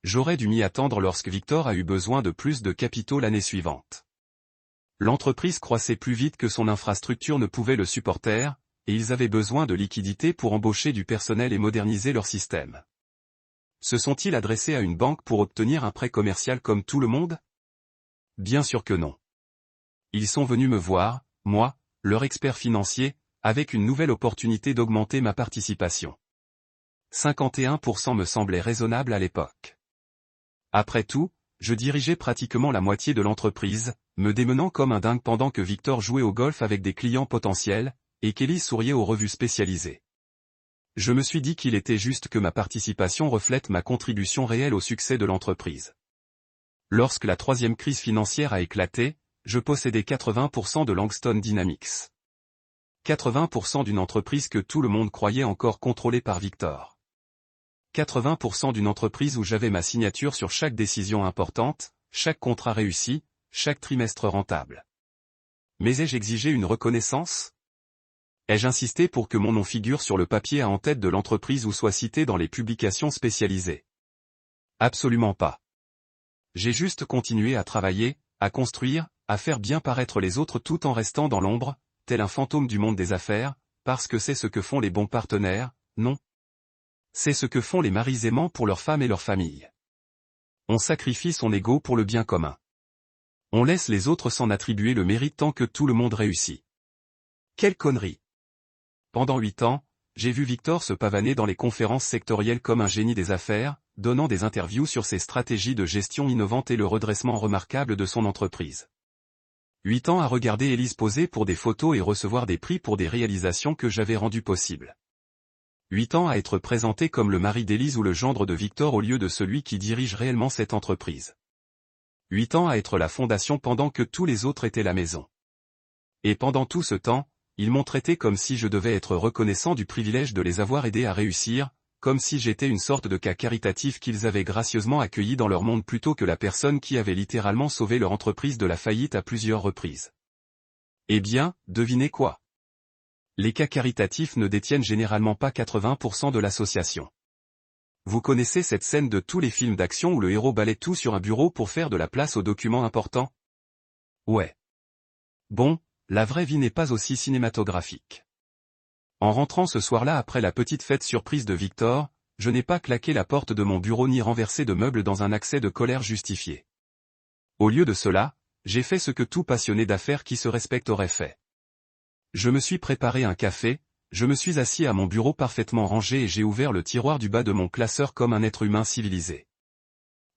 S1: J'aurais dû m'y attendre lorsque Victor a eu besoin de plus de capitaux l'année suivante. L'entreprise croissait plus vite que son infrastructure ne pouvait le supporter, et ils avaient besoin de liquidités pour embaucher du personnel et moderniser leur système. Se sont-ils adressés à une banque pour obtenir un prêt commercial comme tout le monde ? Bien sûr que non. Ils sont venus me voir, moi, leur expert financier, avec une nouvelle opportunité d'augmenter ma participation. 51% me semblait raisonnable à l'époque. Après tout, je dirigeais pratiquement la moitié de l'entreprise, me démenant comme un dingue pendant que Victor jouait au golf avec des clients potentiels, et qu'Élise souriait aux revues spécialisées. Je me suis dit qu'il était juste que ma participation reflète ma contribution réelle au succès de l'entreprise. Lorsque la troisième crise financière a éclaté, je possédais 80% de Langston Dynamics. 80% d'une entreprise que tout le monde croyait encore contrôlée par Victor. 80% d'une entreprise où j'avais ma signature sur chaque décision importante, chaque contrat réussi, chaque trimestre rentable. Mais ai-je exigé une reconnaissance ? Ai-je insisté pour que mon nom figure sur le papier à en tête de l'entreprise ou soit cité dans les publications spécialisées ? Absolument pas. J'ai juste continué à travailler, à construire, à faire bien paraître les autres tout en restant dans l'ombre, tel un fantôme du monde des affaires, parce que c'est ce que font les bons partenaires, non. C'est ce que font les maris aimants pour leurs femmes et leurs familles. On sacrifie son ego pour le bien commun. On laisse les autres s'en attribuer le mérite tant que tout le monde réussit. Quelle connerie! Pendant 8 ans, j'ai vu Victor se pavaner dans les conférences sectorielles comme un génie des affaires, donnant des interviews sur ses stratégies de gestion innovantes et le redressement remarquable de son entreprise. 8 ans à regarder Élise poser pour des photos et recevoir des prix pour des réalisations que j'avais rendues possibles. 8 ans à être présenté comme le mari d'Élise ou le gendre de Victor au lieu de celui qui dirige réellement cette entreprise. 8 ans à être la fondation pendant que tous les autres étaient la maison. Et pendant tout ce temps, ils m'ont traité comme si je devais être reconnaissant du privilège de les avoir aidés à réussir, comme si j'étais une sorte de cas caritatif qu'ils avaient gracieusement accueilli dans leur monde plutôt que la personne qui avait littéralement sauvé leur entreprise de la faillite à plusieurs reprises. Eh bien, devinez quoi? Les cas caritatifs ne détiennent généralement pas 80% de l'association. Vous connaissez cette scène de tous les films d'action où le héros balaie tout sur un bureau pour faire de la place aux documents importants? Ouais. Bon, la vraie vie n'est pas aussi cinématographique. En rentrant ce soir-là après la petite fête surprise de Victor, je n'ai pas claqué la porte de mon bureau ni renversé de meubles dans un accès de colère justifié. Au lieu de cela, j'ai fait ce que tout passionné d'affaires qui se respecte aurait fait. Je me suis préparé un café, je me suis assis à mon bureau parfaitement rangé et j'ai ouvert le tiroir du bas de mon classeur comme un être humain civilisé.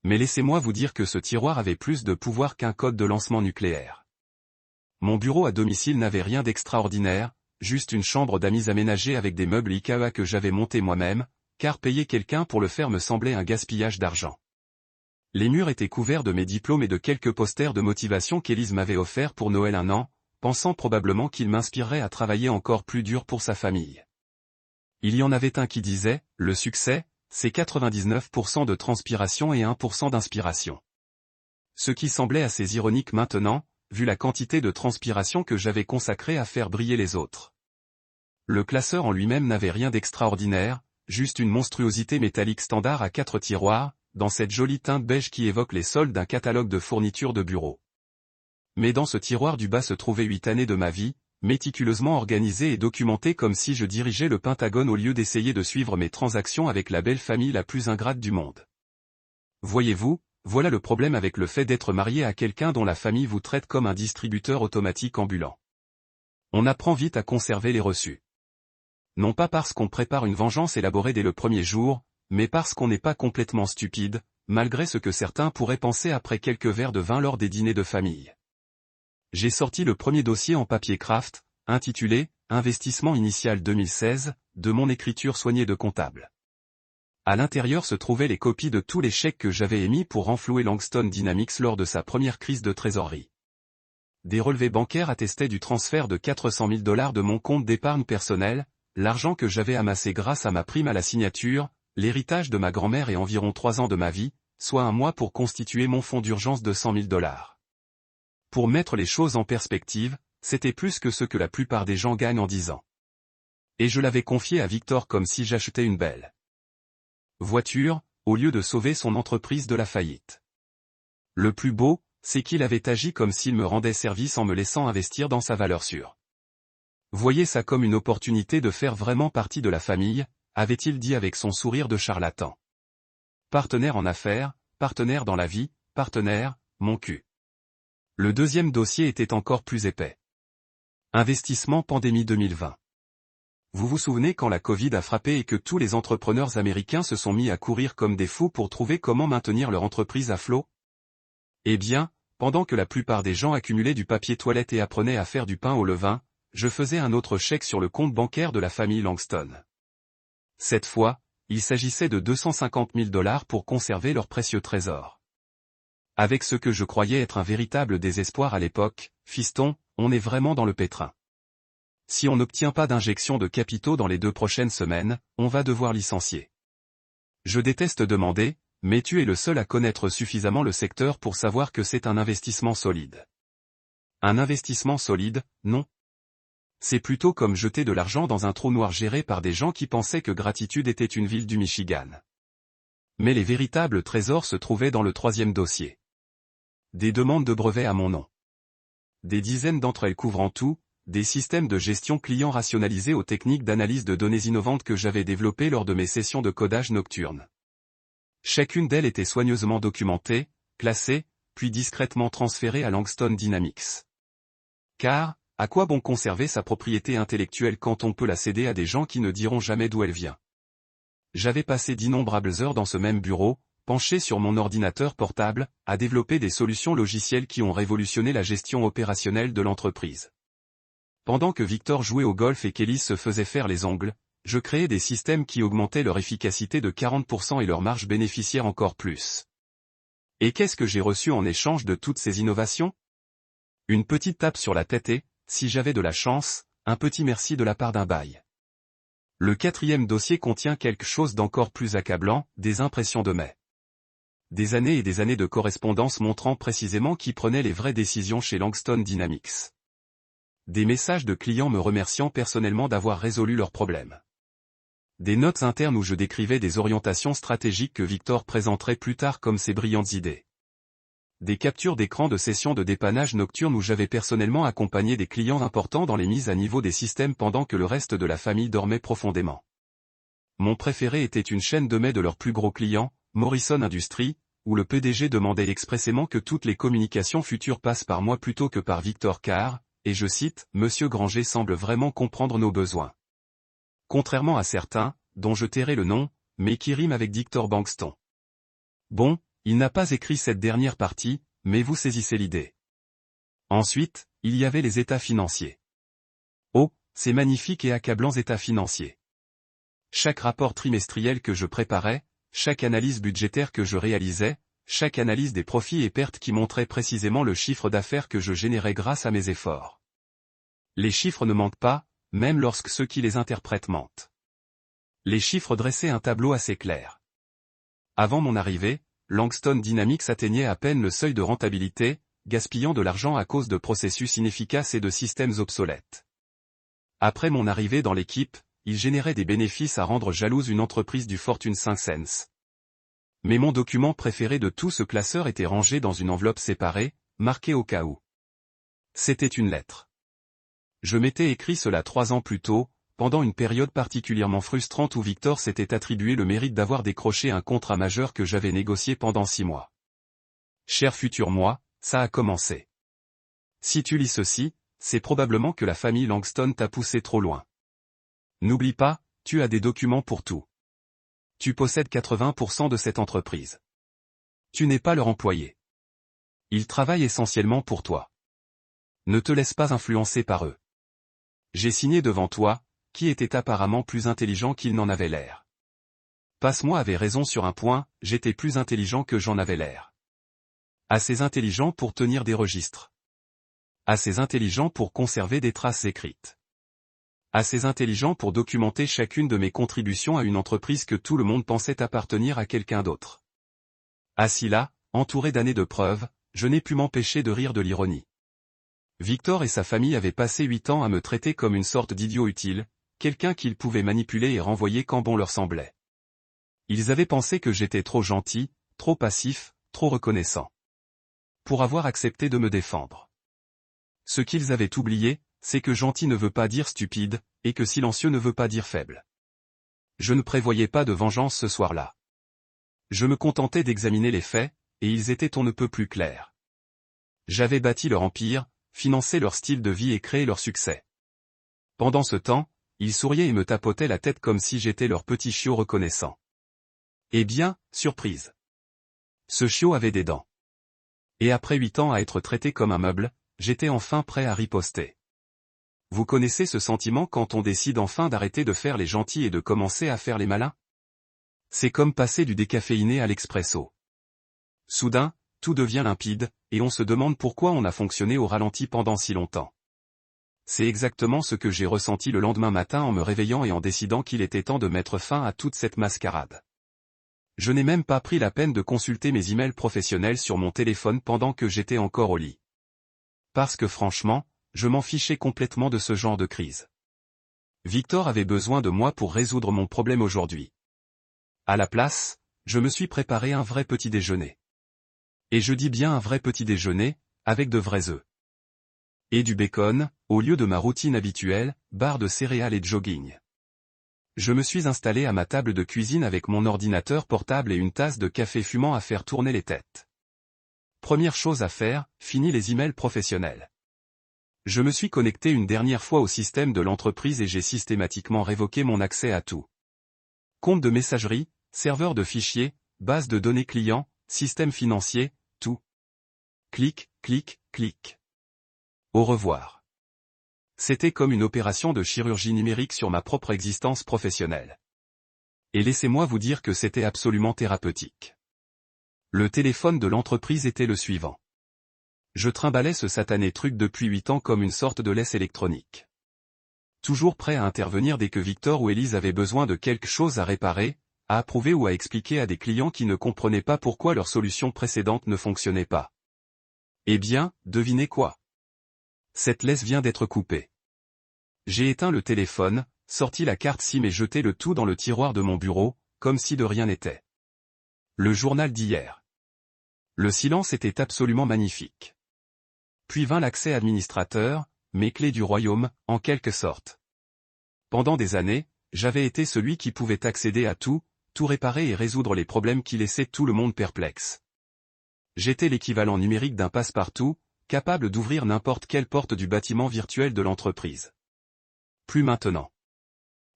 S1: Mais laissez-moi vous dire que ce tiroir avait plus de pouvoir qu'un code de lancement nucléaire. Mon bureau à domicile n'avait rien d'extraordinaire, juste une chambre d'amis aménagée avec des meubles IKEA que j'avais montés moi-même, car payer quelqu'un pour le faire me semblait un gaspillage d'argent. Les murs étaient couverts de mes diplômes et de quelques posters de motivation qu'Élise m'avait offerts pour Noël un an, pensant probablement qu'il m'inspirerait à travailler encore plus dur pour sa famille. Il y en avait un qui disait, le succès, c'est 99% de transpiration et 1% d'inspiration. Ce qui semblait assez ironique maintenant, vu la quantité de transpiration que j'avais consacrée à faire briller les autres. Le classeur en lui-même n'avait rien d'extraordinaire, juste une monstruosité métallique standard à 4 tiroirs, dans cette jolie teinte beige qui évoque les soldes d'un catalogue de fournitures de bureau. Mais dans ce tiroir du bas se trouvaient 8 années de ma vie, méticuleusement organisées et documentées comme si je dirigeais le Pentagone au lieu d'essayer de suivre mes transactions avec la belle famille la plus ingrate du monde. Voyez-vous, voilà le problème avec le fait d'être marié à quelqu'un dont la famille vous traite comme un distributeur automatique ambulant. On apprend vite à conserver les reçus. Non pas parce qu'on prépare une vengeance élaborée dès le premier jour, mais parce qu'on n'est pas complètement stupide, malgré ce que certains pourraient penser après quelques verres de vin lors des dîners de famille. J'ai sorti le premier dossier en papier craft, intitulé « Investissement initial 2016 » de mon écriture soignée de comptable. À l'intérieur se trouvaient les copies de tous les chèques que j'avais émis pour renflouer Langston Dynamics lors de sa première crise de trésorerie. Des relevés bancaires attestaient du transfert de 400 000 $ de mon compte d'épargne personnelle, l'argent que j'avais amassé grâce à ma prime à la signature, l'héritage de ma grand-mère et environ 3 ans de ma vie, soit un mois pour constituer mon fonds d'urgence de 100 000 $. Pour mettre les choses en perspective, c'était plus que ce que la plupart des gens gagnent en 10 ans. Et je l'avais confié à Victor comme si j'achetais une belle voiture, au lieu de sauver son entreprise de la faillite. Le plus beau, c'est qu'il avait agi comme s'il me rendait service en me laissant investir dans sa valeur sûre. Voyez ça comme une opportunité de faire vraiment partie de la famille, avait-il dit avec son sourire de charlatan. Partenaire en affaires, partenaire dans la vie, partenaire, mon cul. Le deuxième dossier était encore plus épais. Investissement pandémie 2020. Vous vous souvenez quand la Covid a frappé et que tous les entrepreneurs américains se sont mis à courir comme des fous pour trouver comment maintenir leur entreprise à flot? Eh bien, pendant que la plupart des gens accumulaient du papier toilette et apprenaient à faire du pain au levain, je faisais un autre chèque sur le compte bancaire de la famille Langston. Cette fois, il s'agissait de 250 000 $ pour conserver leur précieux trésor. Avec ce que je croyais être un véritable désespoir à l'époque, fiston, on est vraiment dans le pétrin. Si on n'obtient pas d'injection de capitaux dans les 2 prochaines semaines, on va devoir licencier. Je déteste demander, mais tu es le seul à connaître suffisamment le secteur pour savoir que c'est un investissement solide. Un investissement solide, non. C'est plutôt comme jeter de l'argent dans un trou noir géré par des gens qui pensaient que Gratitude était une ville du Michigan. Mais les véritables trésors se trouvaient dans le 3e dossier. Des demandes de brevets à mon nom. Des dizaines d'entre elles couvrant tout, des systèmes de gestion client rationalisés aux techniques d'analyse de données innovantes que j'avais développées lors de mes sessions de codage nocturne. Chacune d'elles était soigneusement documentée, classée, puis discrètement transférée à Langston Dynamics. Car, à quoi bon conserver sa propriété intellectuelle quand on peut la céder à des gens qui ne diront jamais d'où elle vient? J'avais passé d'innombrables heures dans ce même bureau, penché sur mon ordinateur portable, à développer des solutions logicielles qui ont révolutionné la gestion opérationnelle de l'entreprise. Pendant que Victor jouait au golf et qu'Élise se faisait faire les ongles, je créais des systèmes qui augmentaient leur efficacité de 40% et leur marge bénéficiaire encore plus. Et qu'est-ce que j'ai reçu en échange de toutes ces innovations? Une petite tape sur la tête et, si j'avais de la chance, un petit merci de la part d'un bail. Le 4e dossier contient quelque chose d'encore plus accablant, des impressions de mai. Des années et des années de correspondance montrant précisément qui prenait les vraies décisions chez Langston Dynamics. Des messages de clients me remerciant personnellement d'avoir résolu leurs problèmes. Des notes internes où je décrivais des orientations stratégiques que Victor présenterait plus tard comme ses brillantes idées. Des captures d'écran de sessions de dépannage nocturne où j'avais personnellement accompagné des clients importants dans les mises à niveau des systèmes pendant que le reste de la famille dormait profondément. Mon préféré était une chaîne de mails de leurs plus gros clients, Morrison Industries, où le PDG demandait expressément que toutes les communications futures passent par moi plutôt que par Victor car, et je cite, Monsieur Granger semble vraiment comprendre nos besoins. Contrairement à certains, dont je tairai le nom, mais qui riment avec Victor Bankston. Bon, il n'a pas écrit cette dernière partie, mais vous saisissez l'idée. Ensuite, il y avait les états financiers. Oh, ces magnifiques et accablants états financiers. Chaque rapport trimestriel que je préparais, chaque analyse budgétaire que je réalisais, chaque analyse des profits et pertes qui montrait précisément le chiffre d'affaires que je générais grâce à mes efforts. Les chiffres ne manquent pas, même lorsque ceux qui les interprètent mentent. Les chiffres dressaient un tableau assez clair. Avant mon arrivée, Langston Dynamics atteignait à peine le seuil de rentabilité, gaspillant de l'argent à cause de processus inefficaces et de systèmes obsolètes. Après mon arrivée dans l'équipe, il générait des bénéfices à rendre jalouse une entreprise du Fortune 500. Mais mon document préféré de tout ce classeur était rangé dans une enveloppe séparée, marquée au cas où. C'était une lettre. Je m'étais écrit cela 3 ans plus tôt, pendant une période particulièrement frustrante où Victor s'était attribué le mérite d'avoir décroché un contrat majeur que j'avais négocié pendant 6 mois. Cher futur moi, ça a commencé. Si tu lis ceci, c'est probablement que la famille Langston t'a poussé trop loin. N'oublie pas, tu as des documents pour tout. Tu possèdes 80% de cette entreprise. Tu n'es pas leur employé. Ils travaillent essentiellement pour toi. Ne te laisse pas influencer par eux. J'ai signé devant toi, qui était apparemment plus intelligent qu'il n'en avait l'air. Passe-moi avait raison sur un point, j'étais plus intelligent que j'en avais l'air. Assez intelligent pour tenir des registres. Assez intelligent pour conserver des traces écrites. Assez intelligent pour documenter chacune de mes contributions à une entreprise que tout le monde pensait appartenir à quelqu'un d'autre. Assis là, entouré d'années de preuves, je n'ai pu m'empêcher de rire de l'ironie. Victor et sa famille avaient passé 8 ans à me traiter comme une sorte d'idiot utile, quelqu'un qu'ils pouvaient manipuler et renvoyer quand bon leur semblait. Ils avaient pensé que j'étais trop gentil, trop passif, trop reconnaissant. Pour avoir accepté de me défendre. Ce qu'ils avaient oublié, c'est que gentil ne veut pas dire stupide, et que silencieux ne veut pas dire faible. Je ne prévoyais pas de vengeance ce soir-là. Je me contentais d'examiner les faits, et ils étaient on ne peut plus clairs. J'avais bâti leur empire, financé leur style de vie et créé leur succès. Pendant ce temps, ils souriaient et me tapotaient la tête comme si j'étais leur petit chiot reconnaissant. Eh bien, surprise. Ce chiot avait des dents. Et après 8 ans à être traité comme un meuble, j'étais enfin prêt à riposter. Vous connaissez ce sentiment quand on décide enfin d'arrêter de faire les gentils et de commencer à faire les malins? C'est comme passer du décaféiné à l'expresso. Soudain, tout devient limpide, et on se demande pourquoi on a fonctionné au ralenti pendant si longtemps. C'est exactement ce que j'ai ressenti le lendemain matin en me réveillant et en décidant qu'il était temps de mettre fin à toute cette mascarade. Je n'ai même pas pris la peine de consulter mes emails professionnels sur mon téléphone pendant que j'étais encore au lit. Parce que franchement, je m'en fichais complètement de ce genre de crise. Victor avait besoin de moi pour résoudre mon problème aujourd'hui. À la place, je me suis préparé un vrai petit déjeuner. Et je dis bien un vrai petit déjeuner, avec de vrais œufs. Et du bacon, au lieu de ma routine habituelle, barre de céréales et jogging. Je me suis installé à ma table de cuisine avec mon ordinateur portable et une tasse de café fumant à faire tourner les têtes. Première chose à faire, fini les emails professionnels. Je me suis connecté une dernière fois au système de l'entreprise et j'ai systématiquement révoqué mon accès à tout. Compte de messagerie, serveur de fichiers, base de données clients, système financier, tout. Clic, clic, clic. Au revoir. C'était comme une opération de chirurgie numérique sur ma propre existence professionnelle. Et laissez-moi vous dire que c'était absolument thérapeutique. Le téléphone de l'entreprise était le suivant. Je trimballais ce satané truc depuis 8 ans comme une sorte de laisse électronique. Toujours prêt à intervenir dès que Victor ou Élise avaient besoin de quelque chose à réparer, à approuver ou à expliquer à des clients qui ne comprenaient pas pourquoi leur solution précédente ne fonctionnait pas. Eh bien, devinez quoi? Cette laisse vient d'être coupée. J'ai éteint le téléphone, sorti la carte SIM et jeté le tout dans le tiroir de mon bureau, comme si de rien n'était. Le journal d'hier. Le silence était absolument magnifique. Puis vint l'accès administrateur, mes clés du royaume, en quelque sorte. Pendant des années, j'avais été celui qui pouvait accéder à tout réparer et résoudre les problèmes qui laissaient tout le monde perplexe. J'étais l'équivalent numérique d'un passe-partout, capable d'ouvrir n'importe quelle porte du bâtiment virtuel de l'entreprise. Plus maintenant.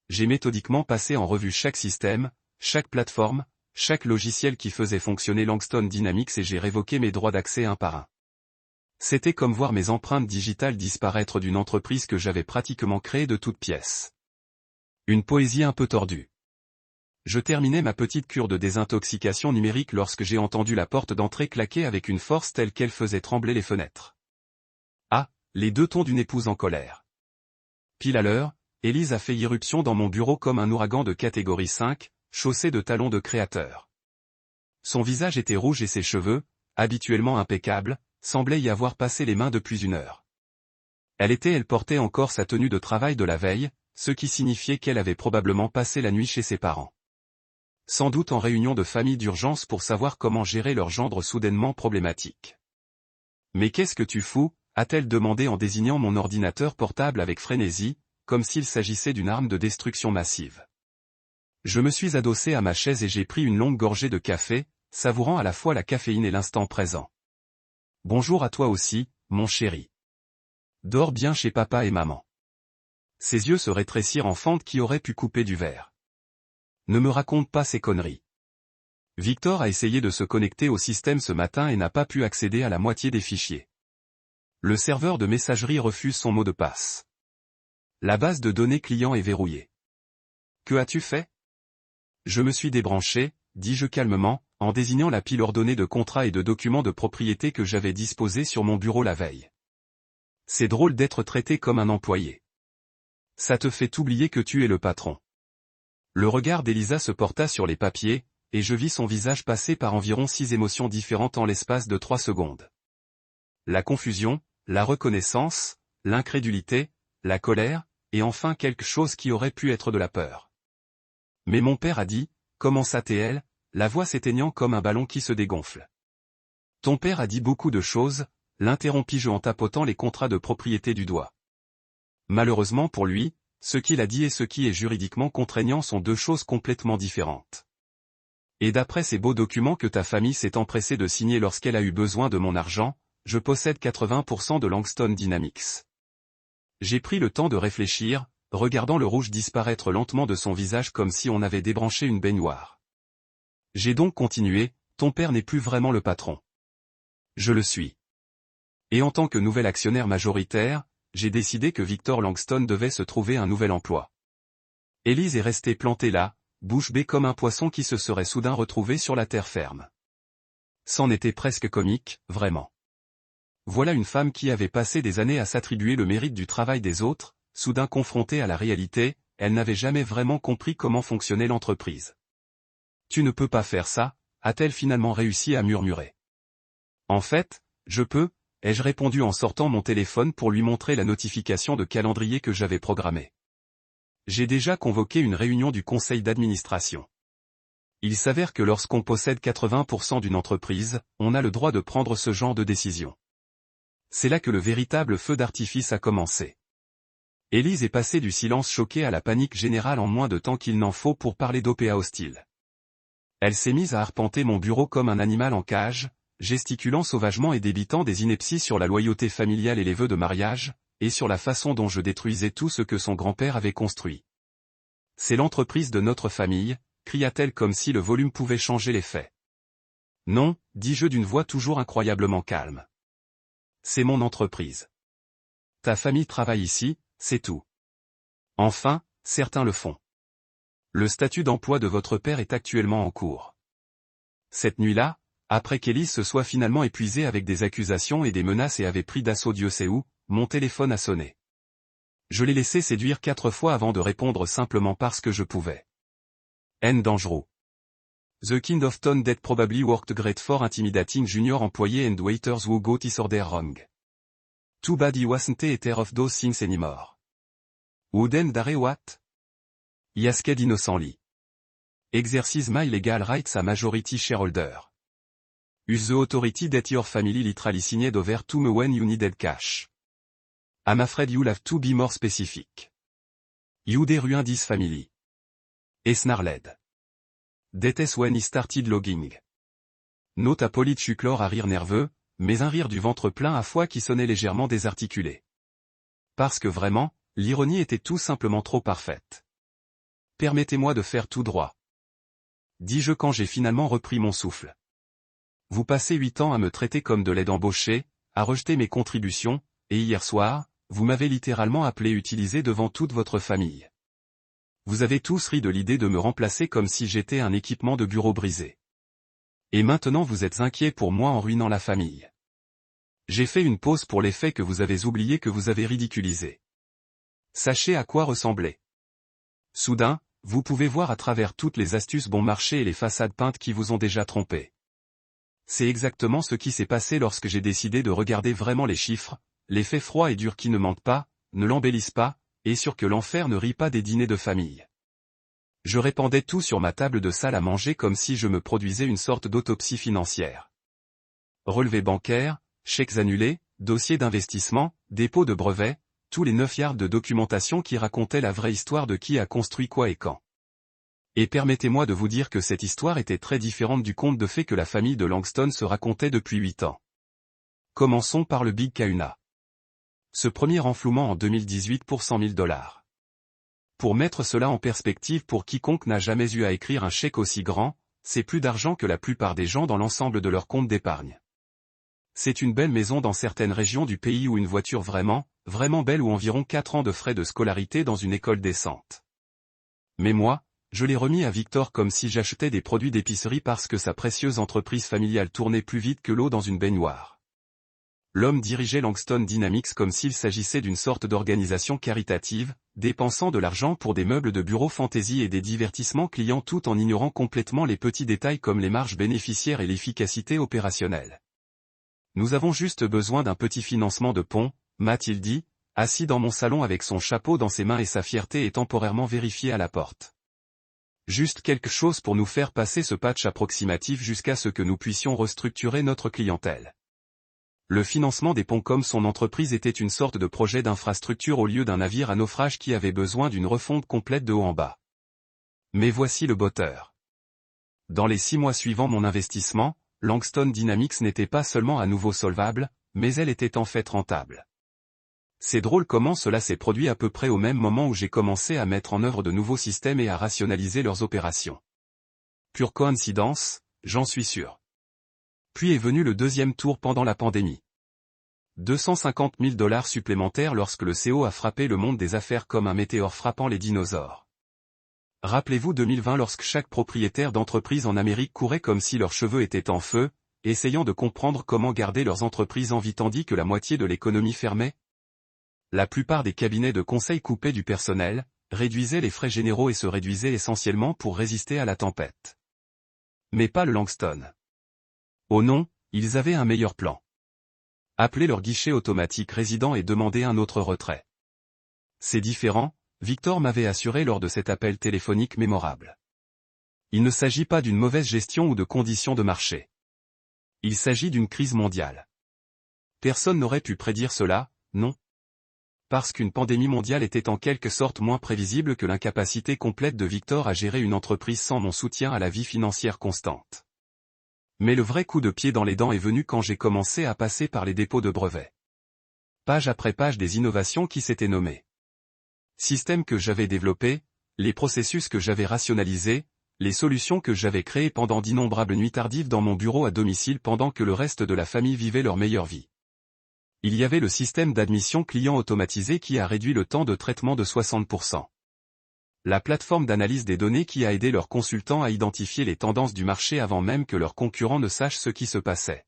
S1: J'ai méthodiquement passé en revue chaque système, chaque plateforme, chaque logiciel qui faisait fonctionner Langston Dynamics et j'ai révoqué mes droits d'accès un par un. C'était comme voir mes empreintes digitales disparaître d'une entreprise que j'avais pratiquement créée de toutes pièces. Une poésie un peu tordue. Je terminais ma petite cure de désintoxication numérique lorsque j'ai entendu la porte d'entrée claquer avec une force telle qu'elle faisait trembler les fenêtres. Ah, les deux tons d'une épouse en colère. Pile à l'heure, Élise a fait irruption dans mon bureau comme un ouragan de catégorie 5, chaussé de talons de créateur. Son visage était rouge et ses cheveux, habituellement impeccables, semblaient y avoir passé les mains depuis une heure. Elle portait encore sa tenue de travail de la veille, ce qui signifiait qu'elle avait probablement passé la nuit chez ses parents. Sans doute en réunion de famille d'urgence pour savoir comment gérer leur gendre soudainement problématique. « Mais qu'est-ce que tu fous ?» a-t-elle demandé en désignant mon ordinateur portable avec frénésie, comme s'il s'agissait d'une arme de destruction massive. Je me suis adossé à ma chaise et j'ai pris une longue gorgée de café, savourant à la fois la caféine et l'instant présent. « Bonjour à toi aussi, mon chéri. Dors bien chez papa et maman. » Ses yeux se rétrécirent en fente qui aurait pu couper du verre. Ne me raconte pas ces conneries. Victor a essayé de se connecter au système ce matin et n'a pas pu accéder à la moitié des fichiers. Le serveur de messagerie refuse son mot de passe. La base de données client est verrouillée. Que as-tu fait? Je me suis débranché, dis-je calmement, en désignant la pile ordonnée de contrats et de documents de propriété que j'avais disposés sur mon bureau la veille. C'est drôle d'être traité comme un employé. Ça te fait oublier que tu es le patron. Le regard d'Elisa se porta sur les papiers, et je vis son visage passer par environ 6 émotions différentes en l'espace de 3 secondes. La confusion, la reconnaissance, l'incrédulité, la colère, et enfin quelque chose qui aurait pu être de la peur. Mais mon père a dit, commença-t-elle, la voix s'éteignant comme un ballon qui se dégonfle. Ton père a dit beaucoup de choses, l'interrompis-je en tapotant les contrats de propriété du doigt. Malheureusement pour lui, ce qu'il a dit et ce qui est juridiquement contraignant sont deux choses complètement différentes. Et d'après ces beaux documents que ta famille s'est empressée de signer lorsqu'elle a eu besoin de mon argent, je possède 80% de Langston Dynamics. J'ai pris le temps de réfléchir, regardant le rouge disparaître lentement de son visage comme si on avait débranché une baignoire. J'ai donc continué, ton père n'est plus vraiment le patron. Je le suis. Et en tant que nouvel actionnaire majoritaire, j'ai décidé que Victor Langston devait se trouver un nouvel emploi. Élise est restée plantée là, bouche bée comme un poisson qui se serait soudain retrouvé sur la terre ferme. C'en était presque comique, vraiment. Voilà une femme qui avait passé des années à s'attribuer le mérite du travail des autres, soudain confrontée à la réalité, elle n'avait jamais vraiment compris comment fonctionnait l'entreprise. Tu ne peux pas faire ça, a-t-elle finalement réussi à murmurer. En fait, je peux, ai-je répondu en sortant mon téléphone pour lui montrer la notification de calendrier que j'avais programmée. J'ai déjà convoqué une réunion du conseil d'administration. Il s'avère que lorsqu'on possède 80% d'une entreprise, on a le droit de prendre ce genre de décision. C'est là que le véritable feu d'artifice a commencé. Élise est passée du silence choqué à la panique générale en moins de temps qu'il n'en faut pour parler d'OPA hostile. Elle s'est mise à arpenter mon bureau comme un animal en cage, gesticulant sauvagement et débitant des inepties sur la loyauté familiale et les vœux de mariage, et sur la façon dont je détruisais tout ce que son grand-père avait construit. C'est l'entreprise de notre famille, cria-t-elle comme si le volume pouvait changer les faits. Non, dis-je d'une voix toujours incroyablement calme. C'est mon entreprise. Ta famille travaille ici, c'est tout. Enfin, certains le font. Le statut d'emploi de votre père est actuellement en cours. Cette nuit-là, après qu'Élise se soit finalement épuisée avec des accusations et des menaces et avait pris d'assaut Dieu sait où, mon téléphone a sonné. Je l'ai laissé séduire 4 fois avant de répondre simplement parce que je pouvais. N. Dangereux. The kind of tone that probably worked great for intimidating junior employee and waiters who got his order wrong. Too bad he wasn't either of those things anymore. Wouldn't dare what? Yasked innocently. Exercise my legal rights a majority shareholder. Use the authority that your family literally signed over to me when you needed cash. I'm afraid you'll have to be more specific. You de ruin this family. Et snarled. That when he started logging. Note Apolline Chuclor à rire nerveux, mais un rire du ventre plein à foie qui sonnait légèrement désarticulé. Parce que vraiment, l'ironie était tout simplement trop parfaite. Permettez-moi de faire tout droit. Dis-je quand j'ai finalement repris mon souffle. Vous passez 8 ans à me traiter comme de l'aide embauchée, à rejeter mes contributions, et hier soir, vous m'avez littéralement appelé utilisé devant toute votre famille. Vous avez tous ri de l'idée de me remplacer comme si j'étais un équipement de bureau brisé. Et maintenant vous êtes inquiets pour moi en ruinant la famille. J'ai fait une pause pour les faits que vous avez oubliés que vous avez ridiculisés. Sachez à quoi ressemblait. Soudain, vous pouvez voir à travers toutes les astuces bon marché et les façades peintes qui vous ont déjà trompé. C'est exactement ce qui s'est passé lorsque j'ai décidé de regarder vraiment les chiffres, les faits froids et durs qui ne mentent pas, ne l'embellissent pas, et sûr que l'enfer ne rit pas des dîners de famille. Je répandais tout sur ma table de salle à manger comme si je me produisais une sorte d'autopsie financière. Relevés bancaires, chèques annulés, dossiers d'investissement, dépôts de brevets, tous les 9 yards de documentation qui racontaient la vraie histoire de qui a construit quoi et quand. Et permettez-moi de vous dire que cette histoire était très différente du conte de fées que la famille de Langston se racontait depuis 8 ans. Commençons par le Big Kahuna. Ce premier renflouement en 2018 pour $100 000. Pour mettre cela en perspective pour quiconque n'a jamais eu à écrire un chèque aussi grand, c'est plus d'argent que la plupart des gens dans l'ensemble de leur compte d'épargne. C'est une belle maison dans certaines régions du pays ou une voiture vraiment belle ou environ 4 ans de frais de scolarité dans une école décente. Mais moi, je l'ai remis à Victor comme si j'achetais des produits d'épicerie parce que sa précieuse entreprise familiale tournait plus vite que l'eau dans une baignoire. L'homme dirigeait Langston Dynamics comme s'il s'agissait d'une sorte d'organisation caritative, dépensant de l'argent pour des meubles de bureau fantaisie et des divertissements clients tout en ignorant complètement les petits détails comme les marges bénéficiaires et l'efficacité opérationnelle. Nous avons juste besoin d'un petit financement de pont, m'a-t-il dit, assis dans mon salon avec son chapeau dans ses mains et sa fierté est temporairement vérifiée à la porte. Juste quelque chose pour nous faire passer ce patch approximatif jusqu'à ce que nous puissions restructurer notre clientèle. Le financement des ponts comme son entreprise était une sorte de projet d'infrastructure au lieu d'un navire à naufrage qui avait besoin d'une refonte complète de haut en bas. Mais voici le botteur. Dans les 6 mois suivant mon investissement, Langston Dynamics n'était pas seulement à nouveau solvable, mais elle était en fait rentable. C'est drôle comment cela s'est produit à peu près au même moment où j'ai commencé à mettre en œuvre de nouveaux systèmes et à rationaliser leurs opérations. Pure coïncidence, j'en suis sûr. Puis est venu le deuxième tour pendant la pandémie. $250 000 supplémentaires lorsque le CO a frappé le monde des affaires comme un météore frappant les dinosaures. Rappelez-vous 2020 lorsque chaque propriétaire d'entreprise en Amérique courait comme si leurs cheveux étaient en feu, essayant de comprendre comment garder leurs entreprises en vie tandis que la moitié de l'économie fermait. La plupart des cabinets de conseil coupaient du personnel, réduisaient les frais généraux et se réduisaient essentiellement pour résister à la tempête. Mais pas le Langston. Oh non, ils avaient un meilleur plan. Appeler leur guichet automatique résident et demander un autre retrait. C'est différent, Victor m'avait assuré lors de cet appel téléphonique mémorable. Il ne s'agit pas d'une mauvaise gestion ou de conditions de marché. Il s'agit d'une crise mondiale. Personne n'aurait pu prédire cela, non? Parce qu'une pandémie mondiale était en quelque sorte moins prévisible que l'incapacité complète de Victor à gérer une entreprise sans mon soutien à la vie financière constante. Mais le vrai coup de pied dans les dents est venu quand j'ai commencé à passer par les dépôts de brevets. Page après page des innovations qui s'étaient nommées. Systèmes que j'avais développés, les processus que j'avais rationalisés, les solutions que j'avais créées pendant d'innombrables nuits tardives dans mon bureau à domicile pendant que le reste de la famille vivait leur meilleure vie. Il y avait le système d'admission client automatisé qui a réduit le temps de traitement de 60%. La plateforme d'analyse des données qui a aidé leurs consultants à identifier les tendances du marché avant même que leurs concurrents ne sachent ce qui se passait.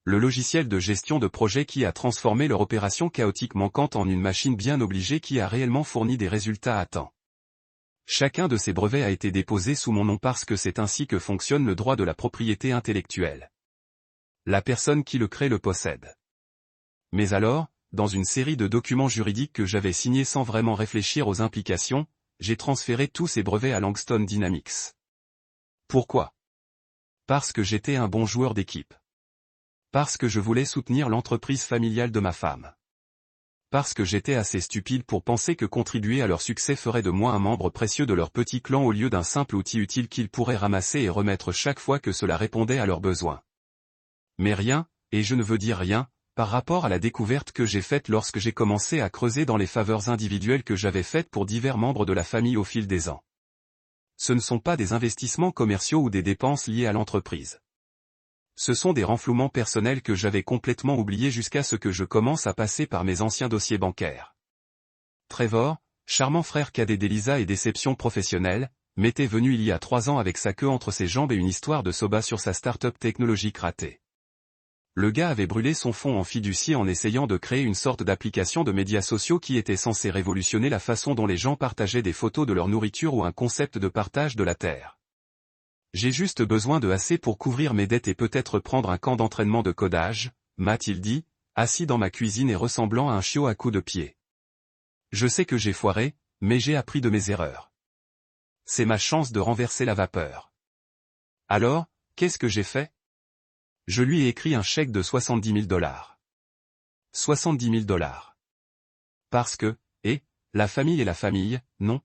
S1: Le logiciel de gestion de projet qui a transformé leur opération chaotique manquante en une machine bien obligée qui a réellement fourni des résultats à temps. Chacun de ces brevets a été déposé sous mon nom parce que c'est ainsi que fonctionne le droit de la propriété intellectuelle. La personne qui le crée le possède. Mais alors, dans une série de documents juridiques que j'avais signés sans vraiment réfléchir aux implications, j'ai transféré tous ces brevets à Langston Dynamics. Pourquoi? Parce que j'étais un bon joueur d'équipe. Parce que je voulais soutenir l'entreprise familiale de ma femme. Parce que j'étais assez stupide pour penser que contribuer à leur succès ferait de moi un membre précieux de leur petit clan au lieu d'un simple outil utile qu'ils pourraient ramasser et remettre chaque fois que cela répondait à leurs besoins. Mais rien, et je ne veux dire rien, par rapport à la découverte que j'ai faite lorsque j'ai commencé à creuser dans les faveurs individuelles que j'avais faites pour divers membres de la famille au fil des ans. Ce ne sont pas des investissements commerciaux ou des dépenses liées à l'entreprise. Ce sont des renflouements personnels que j'avais complètement oubliés jusqu'à ce que je commence à passer par mes anciens dossiers bancaires. Trevor, charmant frère cadet d'Elisa et déception professionnelle, m'était venu il y a 3 ans avec sa queue entre ses jambes et une histoire de soba sur sa start-up technologique ratée. Le gars avait brûlé son fonds en fiducie en essayant de créer une sorte d'application de médias sociaux qui était censée révolutionner la façon dont les gens partageaient des photos de leur nourriture ou un concept de partage de la terre. J'ai juste besoin de assez pour couvrir mes dettes et peut-être prendre un camp d'entraînement de codage, m'a-t-il dit, assis dans ma cuisine et ressemblant à un chiot à coups de pied. Je sais que j'ai foiré, mais j'ai appris de mes erreurs. C'est ma chance de renverser la vapeur. Alors, qu'est-ce que j'ai fait? Je lui ai écrit un chèque de $70 000. $70 000. Parce que, la famille est la famille, non?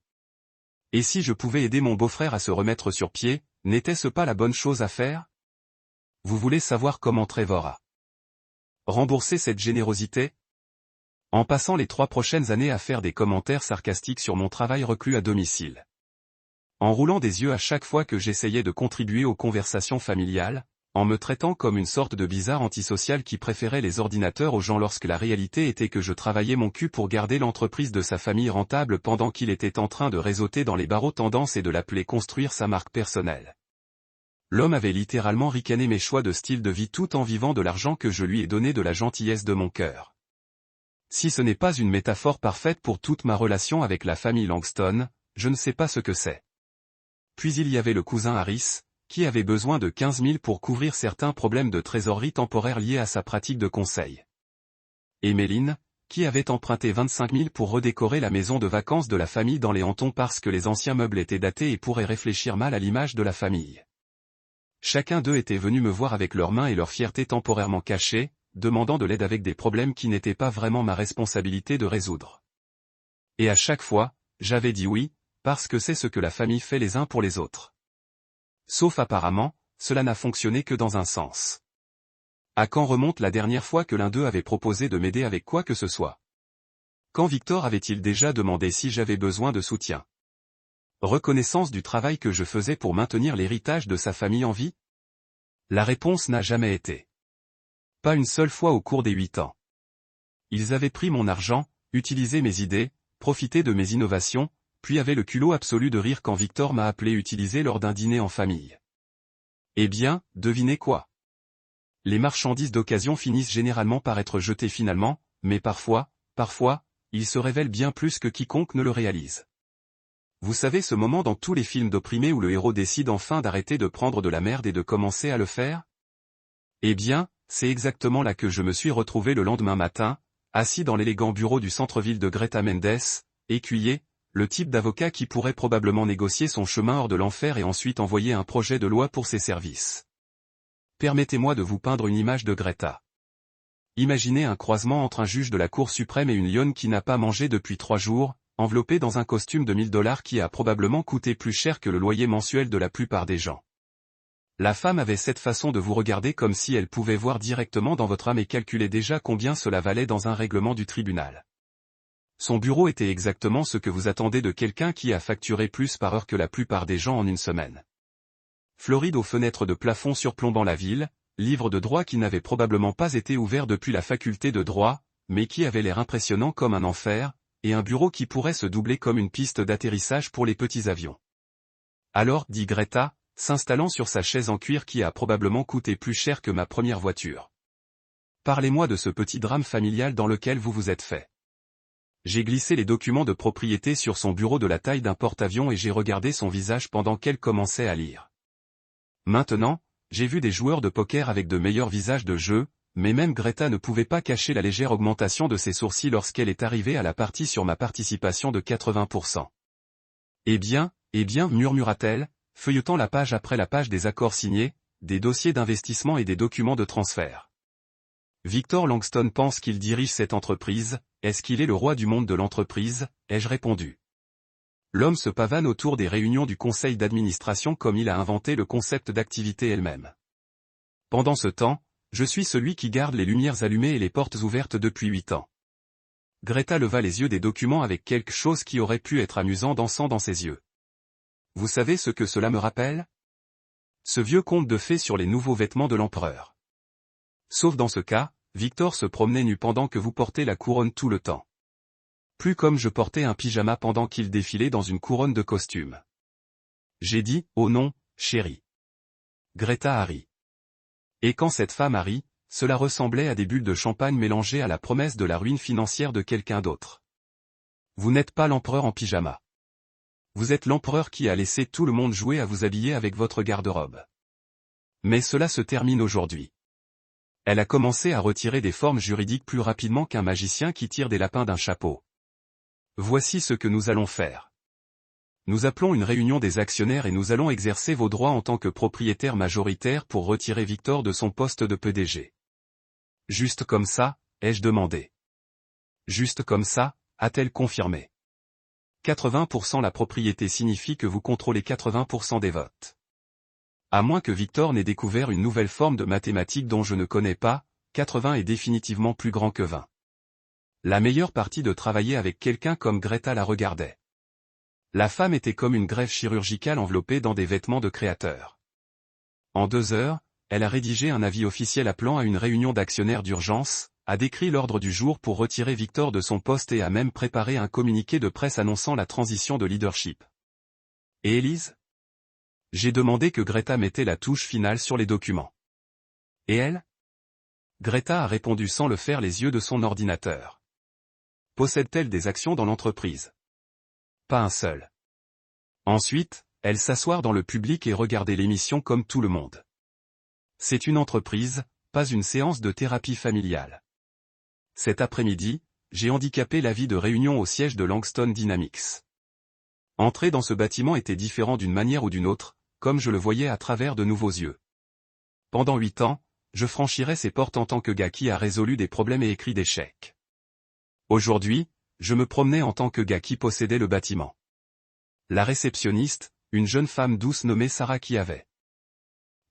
S1: Et si je pouvais aider mon beau-frère à se remettre sur pied, n'était-ce pas la bonne chose à faire? Vous voulez savoir comment Trevor a remboursé cette générosité? En passant les 3 prochaines années à faire des commentaires sarcastiques sur mon travail reclus à domicile. En roulant des yeux à chaque fois que j'essayais de contribuer aux conversations familiales, en me traitant comme une sorte de bizarre antisocial qui préférait les ordinateurs aux gens lorsque la réalité était que je travaillais mon cul pour garder l'entreprise de sa famille rentable pendant qu'il était en train de réseauter dans les barreaux tendances et de l'appeler construire sa marque personnelle. L'homme avait littéralement ricané mes choix de style de vie tout en vivant de l'argent que je lui ai donné de la gentillesse de mon cœur. Si ce n'est pas une métaphore parfaite pour toute ma relation avec la famille Langston, je ne sais pas ce que c'est. Puis il y avait le cousin Harris, qui avait besoin de 15 000 pour couvrir certains problèmes de trésorerie temporaire liés à sa pratique de conseil. Et Méline, qui avait emprunté 25 000 pour redécorer la maison de vacances de la famille dans les hantons parce que les anciens meubles étaient datés et pourraient réfléchir mal à l'image de la famille. Chacun d'eux était venu me voir avec leurs mains et leur fierté temporairement cachées, demandant de l'aide avec des problèmes qui n'étaient pas vraiment ma responsabilité de résoudre. Et à chaque fois, j'avais dit oui, parce que c'est ce que la famille fait les uns pour les autres. Sauf apparemment, cela n'a fonctionné que dans un sens. À quand remonte la dernière fois que l'un d'eux avait proposé de m'aider avec quoi que ce soit? Quand Victor avait-il déjà demandé si j'avais besoin de soutien? Reconnaissance du travail que je faisais pour maintenir l'héritage de sa famille en vie? La réponse n'a jamais été. Pas une seule fois au cours des 8 ans. Ils avaient pris mon argent, utilisé mes idées, profité de mes innovations, puis avaient le culot absolu de rire quand Victor m'a appelé utiliser lors d'un dîner en famille. Eh bien, devinez quoi? Les marchandises d'occasion finissent généralement par être jetées finalement, mais parfois, ils se révèlent bien plus que quiconque ne le réalise. Vous savez ce moment dans tous les films d'opprimés où le héros décide enfin d'arrêter de prendre de la merde et de commencer à le faire? Eh bien, c'est exactement là que je me suis retrouvé le lendemain matin, assis dans l'élégant bureau du centre-ville de Greta Mendes, écuyer, le type d'avocat qui pourrait probablement négocier son chemin hors de l'enfer et ensuite envoyer un projet de loi pour ses services. Permettez-moi de vous peindre une image de Greta. Imaginez un croisement entre un juge de la Cour suprême et une lionne qui n'a pas mangé depuis 3 jours, enveloppée dans un costume de $1000 qui a probablement coûté plus cher que le loyer mensuel de la plupart des gens. La femme avait cette façon de vous regarder comme si elle pouvait voir directement dans votre âme et calculer déjà combien cela valait dans un règlement du tribunal. Son bureau était exactement ce que vous attendez de quelqu'un qui a facturé plus par heure que la plupart des gens en une semaine. Floride aux fenêtres de plafond surplombant la ville, livre de droit qui n'avait probablement pas été ouvert depuis la faculté de droit, mais qui avait l'air impressionnant comme un enfer, et un bureau qui pourrait se doubler comme une piste d'atterrissage pour les petits avions. Alors, dit Greta, s'installant sur sa chaise en cuir qui a probablement coûté plus cher que ma première voiture. Parlez-moi de ce petit drame familial dans lequel vous vous êtes fait. J'ai glissé les documents de propriété sur son bureau de la taille d'un porte-avions et j'ai regardé son visage pendant qu'elle commençait à lire. Maintenant, j'ai vu des joueurs de poker avec de meilleurs visages de jeu, mais même Greta ne pouvait pas cacher la légère augmentation de ses sourcils lorsqu'elle est arrivée à la partie sur ma participation de 80%. Eh bien, murmura-t-elle, feuilletant la page après la page des accords signés, des dossiers d'investissement et des documents de transfert. Victor Langston pense qu'il dirige cette entreprise, est-ce qu'il est le roi du monde de l'entreprise, ai-je répondu. L'homme se pavane autour des réunions du conseil d'administration comme il a inventé le concept d'activité elle-même. Pendant ce temps, je suis celui qui garde les lumières allumées et les portes ouvertes depuis 8 ans. Greta leva les yeux des documents avec quelque chose qui aurait pu être amusant dansant dans ses yeux. Vous savez ce que cela me rappelle? Ce vieux conte de fées sur les nouveaux vêtements de l'empereur. Sauf dans ce cas, Victor se promenait nu pendant que vous portez la couronne tout le temps. Plus comme je portais un pyjama pendant qu'il défilait dans une couronne de costume. J'ai dit, oh non, chérie. Greta a ri. Et quand cette femme a ri, cela ressemblait à des bulles de champagne mélangées à la promesse de la ruine financière de quelqu'un d'autre. Vous n'êtes pas l'empereur en pyjama. Vous êtes l'empereur qui a laissé tout le monde jouer à vous habiller avec votre garde-robe. Mais cela se termine aujourd'hui. Elle a commencé à retirer des formes juridiques plus rapidement qu'un magicien qui tire des lapins d'un chapeau. Voici ce que nous allons faire. Nous appelons une réunion des actionnaires et nous allons exercer vos droits en tant que propriétaire majoritaire pour retirer Victor de son poste de PDG. Juste comme ça, ai-je demandé. Juste comme ça, a-t-elle confirmé. 80% la propriété signifie que vous contrôlez 80% des votes. À moins que Victor n'ait découvert une nouvelle forme de mathématiques dont je ne connais pas, 80 est définitivement plus grand que 20. La meilleure partie de travailler avec quelqu'un comme Greta la regardait. La femme était comme une greffe chirurgicale enveloppée dans des vêtements de créateur. En 2 heures, elle a rédigé un avis officiel appelant à une réunion d'actionnaires d'urgence, a décrit l'ordre du jour pour retirer Victor de son poste et a même préparé un communiqué de presse annonçant la transition de leadership. Et Élise? J'ai demandé que Greta mettait la touche finale sur les documents. Et elle? Greta a répondu sans le faire les yeux de son ordinateur. Possède-t-elle des actions dans l'entreprise? Pas un seul. Ensuite, elle s'asseoir dans le public et regarder l'émission comme tout le monde. C'est une entreprise, pas une séance de thérapie familiale. Cet après-midi, j'ai handicapé la vie de réunion au siège de Langston Dynamics. Entrer dans ce bâtiment était différent d'une manière ou d'une autre, comme je le voyais à travers de nouveaux yeux. Pendant 8 ans, je franchirais ces portes en tant que gars qui a résolu des problèmes et écrit des chèques. Aujourd'hui, je me promenais en tant que gars qui possédait le bâtiment. La réceptionniste, une jeune femme douce nommée Sarah qui avait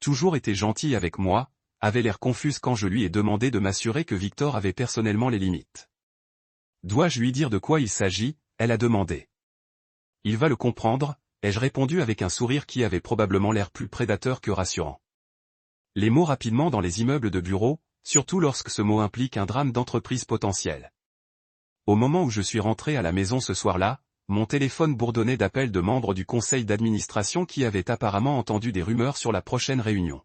S1: toujours été gentille avec moi, avait l'air confuse quand je lui ai demandé de m'assurer que Victor avait personnellement les limites. Dois-je lui dire de quoi il s'agit, elle a demandé. Il va le comprendre, ai-je répondu avec un sourire qui avait probablement l'air plus prédateur que rassurant. Les mots rapidement dans les immeubles de bureaux, surtout lorsque ce mot implique un drame d'entreprise potentiel. Au moment où je suis rentré à la maison ce soir-là, mon téléphone bourdonnait d'appels de membres du conseil d'administration qui avaient apparemment entendu des rumeurs sur la prochaine réunion.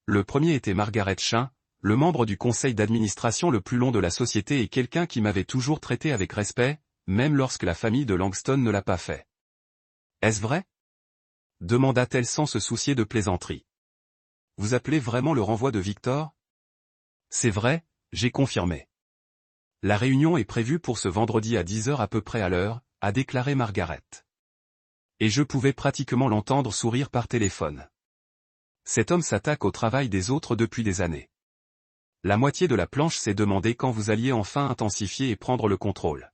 S1: Le premier était Margaret Chin, le membre du conseil d'administration le plus long de la société et quelqu'un qui m'avait toujours traité avec respect, même lorsque la famille de Langston ne l'a pas fait. Est-ce vrai? Demanda-t-elle sans se soucier de plaisanterie. Vous appelez vraiment le renvoi de Victor? C'est vrai, j'ai confirmé. La réunion est prévue pour ce vendredi à 10 heures à peu près à l'heure, a déclaré Margaret. Et je pouvais pratiquement l'entendre sourire par téléphone. Cet homme s'attaque au travail des autres depuis des années. La moitié de la planche s'est demandé quand vous alliez enfin intensifier et prendre le contrôle.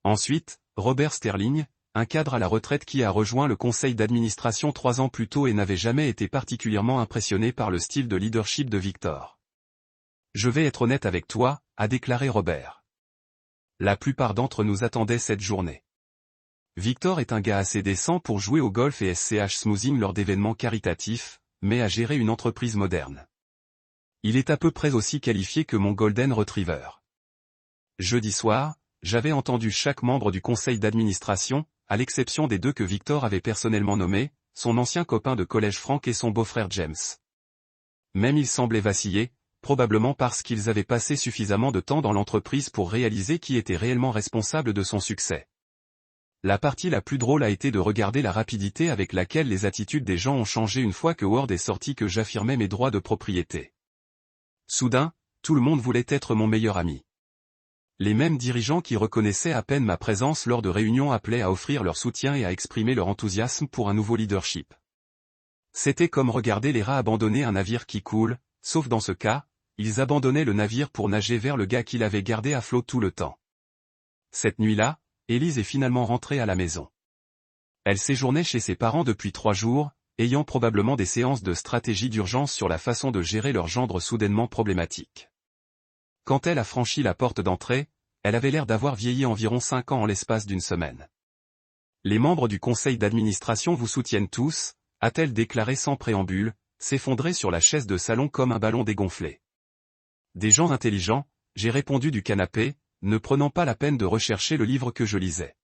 S1: Ensuite, Robert Sterling, un cadre à la retraite qui a rejoint le conseil d'administration 3 ans plus tôt et n'avait jamais été particulièrement impressionné par le style de leadership de Victor. Je vais être honnête avec toi, a déclaré Robert. La plupart d'entre nous attendaient cette journée. Victor est un gars assez décent pour jouer au golf et SCH smoothing lors d'événements caritatifs, mais à gérer une entreprise moderne. Il est à peu près aussi qualifié que mon Golden Retriever. Jeudi soir, j'avais entendu chaque membre du conseil d'administration, à l'exception des 2 que Victor avait personnellement nommés, son ancien copain de collège Frank et son beau-frère James. Même ils semblaient vaciller, probablement parce qu'ils avaient passé suffisamment de temps dans l'entreprise pour réaliser qui était réellement responsable de son succès. La partie la plus drôle a été de regarder la rapidité avec laquelle les attitudes des gens ont changé une fois que Word est sorti que j'affirmais mes droits de propriété. Soudain, tout le monde voulait être mon meilleur ami. Les mêmes dirigeants qui reconnaissaient à peine ma présence lors de réunions appelaient à offrir leur soutien et à exprimer leur enthousiasme pour un nouveau leadership. C'était comme regarder les rats abandonner un navire qui coule, sauf dans ce cas, ils abandonnaient le navire pour nager vers le gars qui l'avait gardé à flot tout le temps. Cette nuit-là, Élise est finalement rentrée à la maison. Elle séjournait chez ses parents depuis 3 jours, ayant probablement des séances de stratégie d'urgence sur la façon de gérer leur gendre soudainement problématique. Quand elle a franchi la porte d'entrée, elle avait l'air d'avoir vieilli environ 5 ans en l'espace d'une semaine. Les membres du conseil d'administration vous soutiennent tous, a-t-elle déclaré sans préambule, s'effondrer sur la chaise de salon comme un ballon dégonflé. Des gens intelligents, j'ai répondu du canapé, ne prenant pas la peine de rechercher le livre que je lisais.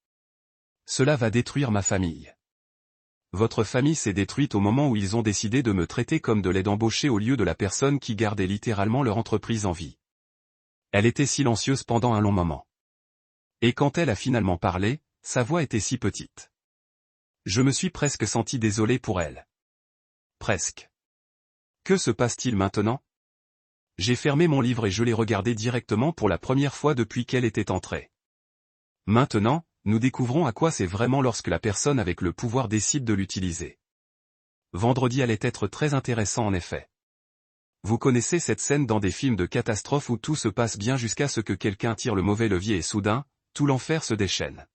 S1: Cela va détruire ma famille. Votre famille s'est détruite au moment où ils ont décidé de me traiter comme de l'aide embauchée au lieu de la personne qui gardait littéralement leur entreprise en vie. Elle était silencieuse pendant un long moment. Et quand elle a finalement parlé, sa voix était si petite. Je me suis presque senti désolé pour elle. Presque. Que se passe-t-il maintenant? J'ai fermé mon livre et je l'ai regardé directement pour la première fois depuis qu'elle était entrée. Maintenant, nous découvrons à quoi c'est vraiment lorsque la personne avec le pouvoir décide de l'utiliser. Vendredi allait être très intéressant en effet. Vous connaissez cette scène dans des films de catastrophe où tout se passe bien jusqu'à ce que quelqu'un tire le mauvais levier et soudain, tout l'enfer se déchaîne.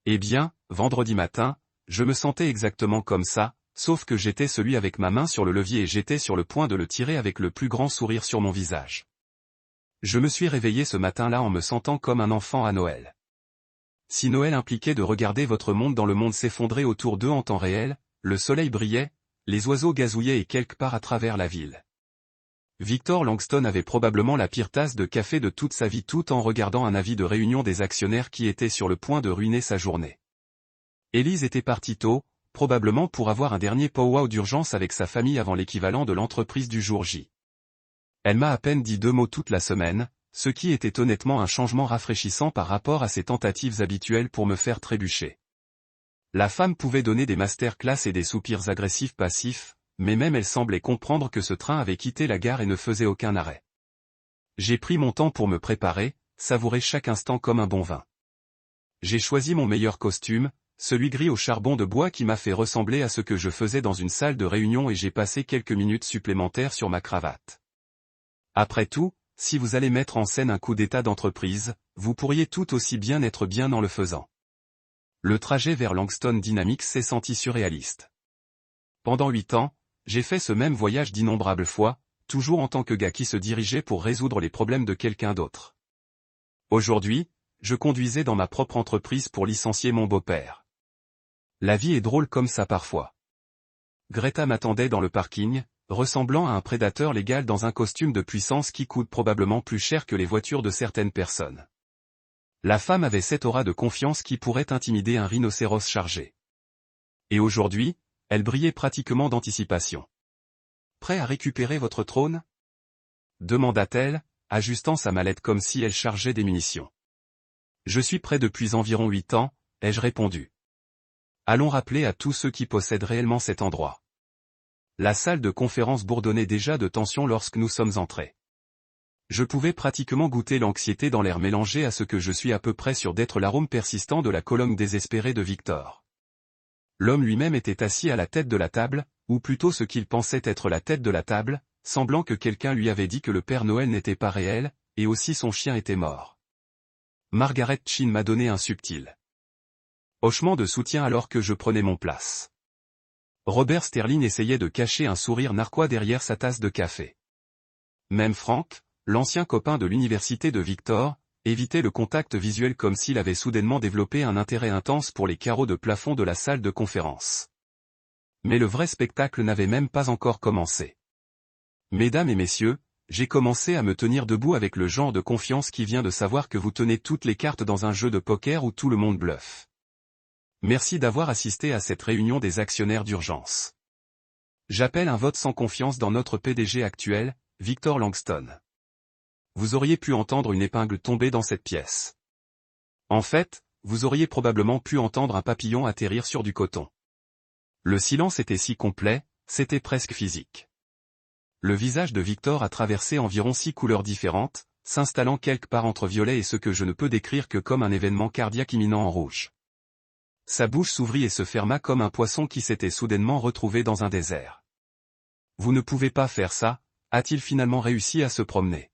S1: Eh bien, vendredi matin, je me sentais exactement comme ça, sauf que j'étais celui avec ma main sur le levier et j'étais sur le point de le tirer avec le plus grand sourire sur mon visage. Je me suis réveillé ce matin-là en me sentant comme un enfant à Noël. Si Noël impliquait de regarder votre monde dans le monde s'effondrer autour d'eux en temps réel, le soleil brillait, les oiseaux gazouillaient et quelque part à travers la ville. Victor Langston avait probablement la pire tasse de café de toute sa vie tout en regardant un avis de réunion des actionnaires qui était sur le point de ruiner sa journée. Élise était partie tôt, probablement pour avoir un dernier pow-wow d'urgence avec sa famille avant l'équivalent de l'entreprise du jour J. Elle m'a à peine dit 2 mots toute la semaine, ce qui était honnêtement un changement rafraîchissant par rapport à ses tentatives habituelles pour me faire trébucher. La femme pouvait donner des masterclass et des soupirs agressifs passifs, mais même elle semblait comprendre que ce train avait quitté la gare et ne faisait aucun arrêt. J'ai pris mon temps pour me préparer, savourer chaque instant comme un bon vin. J'ai choisi mon meilleur costume, celui gris au charbon de bois qui m'a fait ressembler à ce que je faisais dans une salle de réunion et j'ai passé quelques minutes supplémentaires sur ma cravate. Après tout, si vous allez mettre en scène un coup d'état d'entreprise, vous pourriez tout aussi bien être bien en le faisant. Le trajet vers Langston Dynamics s'est senti surréaliste. Pendant 8 ans, j'ai fait ce même voyage d'innombrables fois, toujours en tant que gars qui se dirigeait pour résoudre les problèmes de quelqu'un d'autre. Aujourd'hui, je conduisais dans ma propre entreprise pour licencier mon beau-père. La vie est drôle comme ça parfois. Greta m'attendait dans le parking, ressemblant à un prédateur légal dans un costume de puissance qui coûte probablement plus cher que les voitures de certaines personnes. La femme avait cette aura de confiance qui pourrait intimider un rhinocéros chargé. Et aujourd'hui, elle brillait pratiquement d'anticipation. Prêt à récupérer votre trône? Demanda-t-elle, ajustant sa mallette comme si elle chargeait des munitions. Je suis prêt depuis environ 8 ans, ai-je répondu. Allons rappeler à tous ceux qui possèdent réellement cet endroit. La salle de conférence bourdonnait déjà de tension lorsque nous sommes entrés. Je pouvais pratiquement goûter l'anxiété dans l'air mélangé à ce que je suis à peu près sûr d'être l'arôme persistant de la colonne désespérée de Victor. L'homme lui-même était assis à la tête de la table, ou plutôt ce qu'il pensait être la tête de la table, semblant que quelqu'un lui avait dit que le Père Noël n'était pas réel, et aussi son chien était mort. Margaret Chin m'a donné un subtil hochement de soutien alors que je prenais mon place. Robert Sterling essayait de cacher un sourire narquois derrière sa tasse de café. Même Frank, l'ancien copain de l'université de Victor, évitait le contact visuel comme s'il avait soudainement développé un intérêt intense pour les carreaux de plafond de la salle de conférence. Mais le vrai spectacle n'avait même pas encore commencé. Mesdames et messieurs, j'ai commencé à me tenir debout avec le genre de confiance qui vient de savoir que vous tenez toutes les cartes dans un jeu de poker où tout le monde bluffe. Merci d'avoir assisté à cette réunion des actionnaires d'urgence. J'appelle un vote sans confiance dans notre PDG actuel, Victor Langston. Vous auriez pu entendre une épingle tomber dans cette pièce. En fait, vous auriez probablement pu entendre un papillon atterrir sur du coton. Le silence était si complet, c'était presque physique. Le visage de Victor a traversé environ 6 couleurs différentes, s'installant quelque part entre violet et ce que je ne peux décrire que comme un événement cardiaque imminent en rouge. Sa bouche s'ouvrit et se ferma comme un poisson qui s'était soudainement retrouvé dans un désert. Vous ne pouvez pas faire ça, a-t-il finalement réussi à se promener.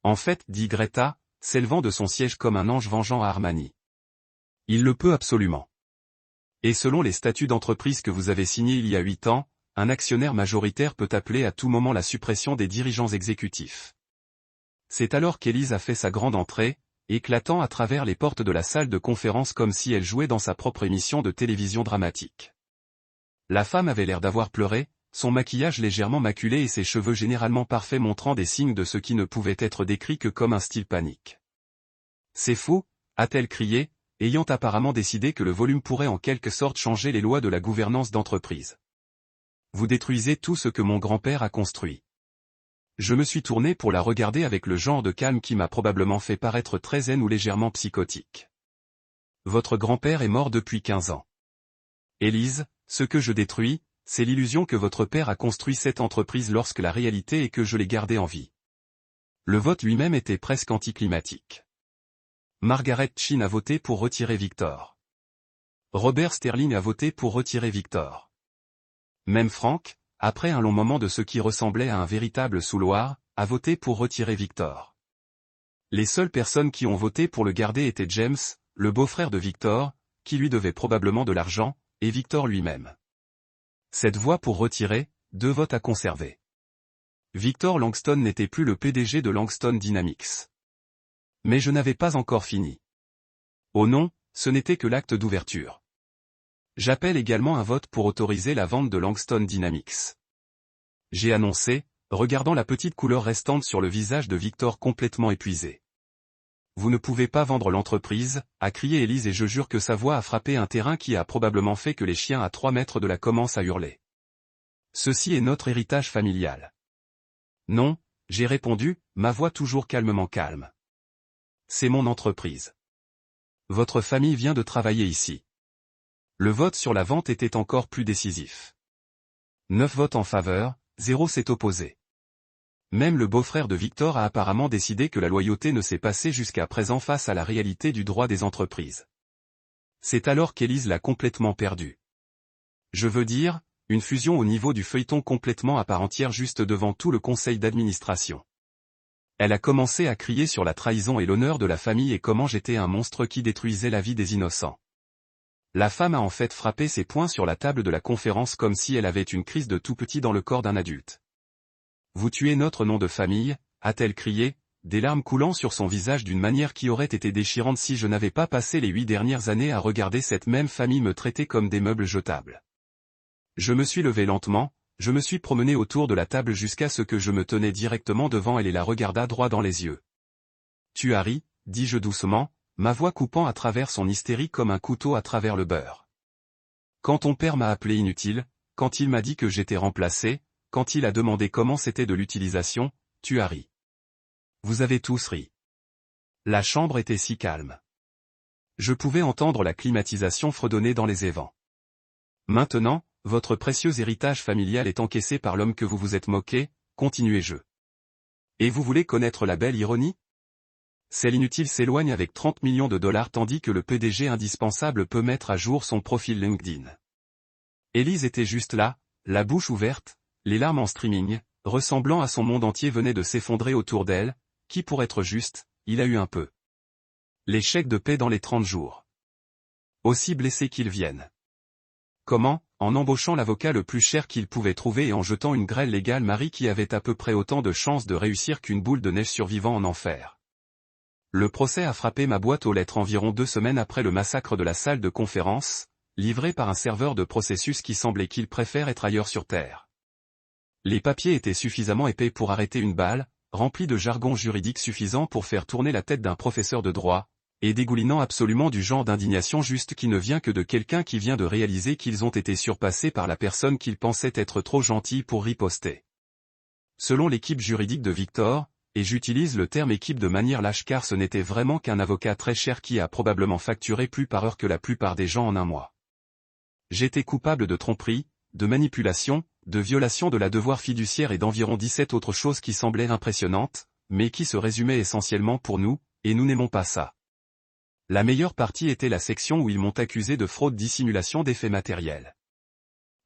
S1: En fait, dit Greta, s'élevant de son siège comme un ange vengeant à Armani. Il le peut absolument. Et selon les statuts d'entreprise que vous avez signés il y a 8 ans, un actionnaire majoritaire peut appeler à tout moment la suppression des dirigeants exécutifs. C'est alors qu'Élise a fait sa grande entrée, éclatant à travers les portes de la salle de conférence comme si elle jouait dans sa propre émission de télévision dramatique. La femme avait l'air d'avoir pleuré, son maquillage légèrement maculé et ses cheveux généralement parfaits montrant des signes de ce qui ne pouvait être décrit que comme un style panique. C'est faux, a-t-elle crié, ayant apparemment décidé que le volume pourrait en quelque sorte changer les lois de la gouvernance d'entreprise. Vous détruisez tout ce que mon grand-père a construit. Je me suis tourné pour la regarder avec le genre de calme qui m'a probablement fait paraître très zen ou légèrement psychotique. Votre grand-père est mort depuis 15 ans. Élise, ce que je détruis, c'est l'illusion que votre père a construit cette entreprise lorsque la réalité est que je l'ai gardée en vie. Le vote lui-même était presque anticlimatique. Margaret Chin a voté pour retirer Victor. Robert Sterling a voté pour retirer Victor. Même Frank, après un long moment de ce qui ressemblait à un véritable souloir, a voté pour retirer Victor. Les seules personnes qui ont voté pour le garder étaient James, le beau-frère de Victor, qui lui devait probablement de l'argent, et Victor lui-même. Cette voix pour retirer, 2 votes à conserver. Victor Langston n'était plus le PDG de Langston Dynamics. Mais je n'avais pas encore fini. Oh non, ce n'était que l'acte d'ouverture. J'appelle également un vote pour autoriser la vente de Langston Dynamics. J'ai annoncé, regardant la petite couleur restante sur le visage de Victor complètement épuisé. Vous ne pouvez pas vendre l'entreprise, a crié Élise et je jure que sa voix a frappé un terrain qui a probablement fait que les chiens à 3 mètres de là commencent à hurler. Ceci est notre héritage familial. Non, j'ai répondu, ma voix toujours calmement calme. C'est mon entreprise. Votre famille vient de travailler ici. Le vote sur la vente était encore plus décisif. 9 votes en faveur, 0 s'est opposé. Même le beau-frère de Victor a apparemment décidé que la loyauté ne s'est passée jusqu'à présent face à la réalité du droit des entreprises. C'est alors qu'Élise l'a complètement perdu. Je veux dire, une fusion au niveau du feuilleton complètement à part entière juste devant tout le conseil d'administration. Elle a commencé à crier sur la trahison et l'honneur de la famille et comment j'étais un monstre qui détruisait la vie des innocents. La femme a en fait frappé ses poings sur la table de la conférence comme si elle avait une crise de tout petit dans le corps d'un adulte. Vous tuez notre nom de famille, a-t-elle crié, des larmes coulant sur son visage d'une manière qui aurait été déchirante si je n'avais pas passé les 8 dernières années à regarder cette même famille me traiter comme des meubles jetables. Je me suis levé lentement, je me suis promené autour de la table jusqu'à ce que je me tenais directement devant elle et la regarda droit dans les yeux. Tu as ri, dis-je doucement, ma voix coupant à travers son hystérie comme un couteau à travers le beurre. Quand ton père m'a appelé inutile, quand il m'a dit que j'étais remplacé, quand il a demandé comment c'était de l'utilisation, tu as ri. Vous avez tous ri. La chambre était si calme. Je pouvais entendre la climatisation fredonner dans les évents. Maintenant, votre précieux héritage familial est encaissé par l'homme que vous vous êtes moqué, continuai-je. Et vous voulez connaître la belle ironie? Celle inutile s'éloigne avec 30 millions de dollars tandis que le PDG indispensable peut mettre à jour son profil LinkedIn. Élise était juste là, la bouche ouverte, les larmes en streaming, ressemblant à son monde entier venait de s'effondrer autour d'elle, qui pour être juste, il a eu un peu. Les chèques de paie dans les 30 jours. Aussi blessés qu'ils viennent. Comment? En embauchant l'avocat le plus cher qu'il pouvait trouver et en jetant une grêle légale Marie qui avait à peu près autant de chances de réussir qu'une boule de neige survivant en enfer. Le procès a frappé ma boîte aux lettres environ 2 semaines après le massacre de la salle de conférence, livré par un serveur de processus qui semblait qu'il préfère être ailleurs sur Terre. Les papiers étaient suffisamment épais pour arrêter une balle, remplis de jargon juridique suffisant pour faire tourner la tête d'un professeur de droit, et dégoulinant absolument du genre d'indignation juste qui ne vient que de quelqu'un qui vient de réaliser qu'ils ont été surpassés par la personne qu'il pensait être trop gentil pour riposter. Selon l'équipe juridique de Victor, et j'utilise le terme équipe de manière lâche car ce n'était vraiment qu'un avocat très cher qui a probablement facturé plus par heure que la plupart des gens en un mois. J'étais coupable de tromperie, de manipulation, de violation de la devoir fiduciaire et d'environ 17 autres choses qui semblaient impressionnantes, mais qui se résumaient essentiellement pour nous, et nous n'aimons pas ça. La meilleure partie était la section où ils m'ont accusé de fraude dissimulation d'effets matériels.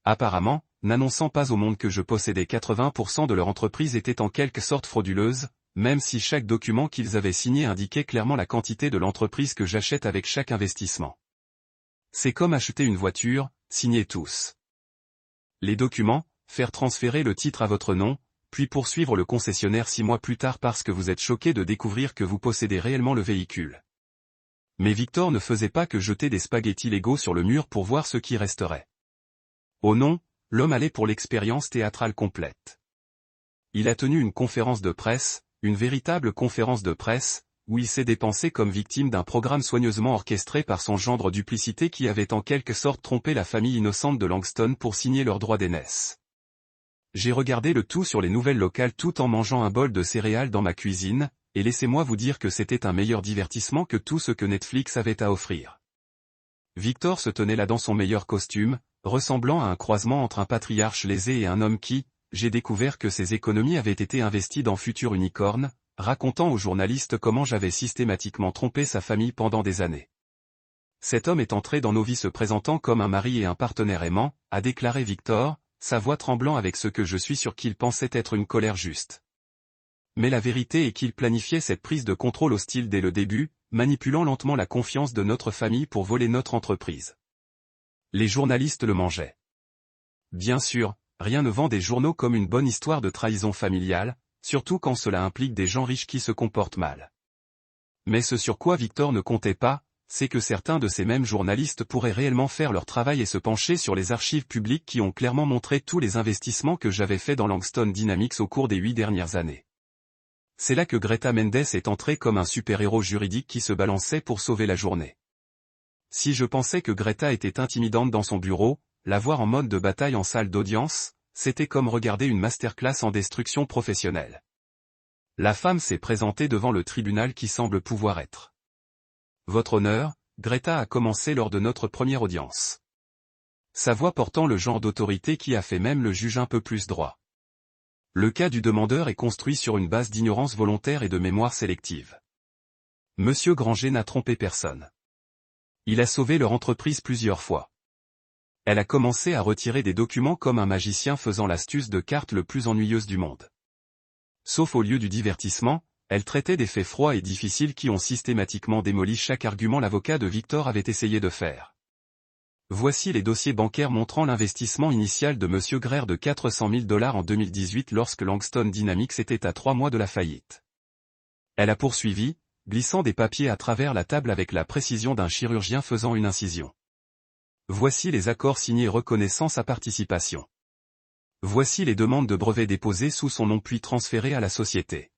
S1: Apparemment, n'annonçant pas au monde que je possédais 80% de leur entreprise était en quelque sorte frauduleuse, même si chaque document qu'ils avaient signé indiquait clairement la quantité de l'entreprise que j'achète avec chaque investissement. C'est comme acheter une voiture, signez tous. Les documents, faire transférer le titre à votre nom, puis poursuivre le concessionnaire 6 mois plus tard parce que vous êtes choqué de découvrir que vous possédez réellement le véhicule. Mais Victor ne faisait pas que jeter des spaghettis Lego sur le mur pour voir ce qui resterait. Oh non, l'homme allait pour l'expérience théâtrale complète. Il a tenu une conférence de presse, une véritable conférence de presse, où il s'est dépensé comme victime d'un programme soigneusement orchestré par son gendre duplicité qui avait en quelque sorte trompé la famille innocente de Langston pour signer leurs droits d'aînesse. J'ai regardé le tout sur les nouvelles locales tout en mangeant un bol de céréales dans ma cuisine, et laissez-moi vous dire que c'était un meilleur divertissement que tout ce que Netflix avait à offrir. Victor se tenait là dans son meilleur costume, ressemblant à un croisement entre un patriarche lésé et un homme qui, j'ai découvert que ses économies avaient été investies dans futures unicornes, racontant aux journalistes comment j'avais systématiquement trompé sa famille pendant des années. Cet homme est entré dans nos vies se présentant comme un mari et un partenaire aimant, a déclaré Victor, sa voix tremblant avec ce que je suis sûr qu'il pensait être une colère juste. Mais la vérité est qu'il planifiait cette prise de contrôle hostile dès le début, manipulant lentement la confiance de notre famille pour voler notre entreprise. Les journalistes le mangeaient. Bien sûr, rien ne vend des journaux comme une bonne histoire de trahison familiale, surtout quand cela implique des gens riches qui se comportent mal. Mais ce sur quoi Victor ne comptait pas, c'est que certains de ces mêmes journalistes pourraient réellement faire leur travail et se pencher sur les archives publiques qui ont clairement montré tous les investissements que j'avais faits dans Langston Dynamics au cours des 8 dernières années. C'est là que Greta Mendes est entrée comme un super-héros juridique qui se balançait pour sauver la journée. Si je pensais que Greta était intimidante dans son bureau, la voir en mode de bataille en salle d'audience, c'était comme regarder une masterclass en destruction professionnelle. La femme s'est présentée devant le tribunal qui semble pouvoir être. Votre honneur, Greta a commencé lors de notre première audience. Sa voix portant le genre d'autorité qui a fait même le juge un peu plus droit. Le cas du demandeur est construit sur une base d'ignorance volontaire et de mémoire sélective. Monsieur Granger n'a trompé personne. Il a sauvé leur entreprise plusieurs fois. Elle a commencé à retirer des documents comme un magicien faisant l'astuce de cartes le plus ennuyeuse du monde. Sauf au lieu du divertissement, elle traitait des faits froids et difficiles qui ont systématiquement démoli chaque argument l'avocat de Victor avait essayé de faire. Voici les dossiers bancaires montrant l'investissement initial de Monsieur Greer de 400 000 $ en 2018 lorsque Langston Dynamics était à 3 mois de la faillite. Elle a poursuivi, glissant des papiers à travers la table avec la précision d'un chirurgien faisant une incision. Voici les accords signés reconnaissant sa participation. Voici les demandes de brevets déposées sous son nom puis transférées à la société.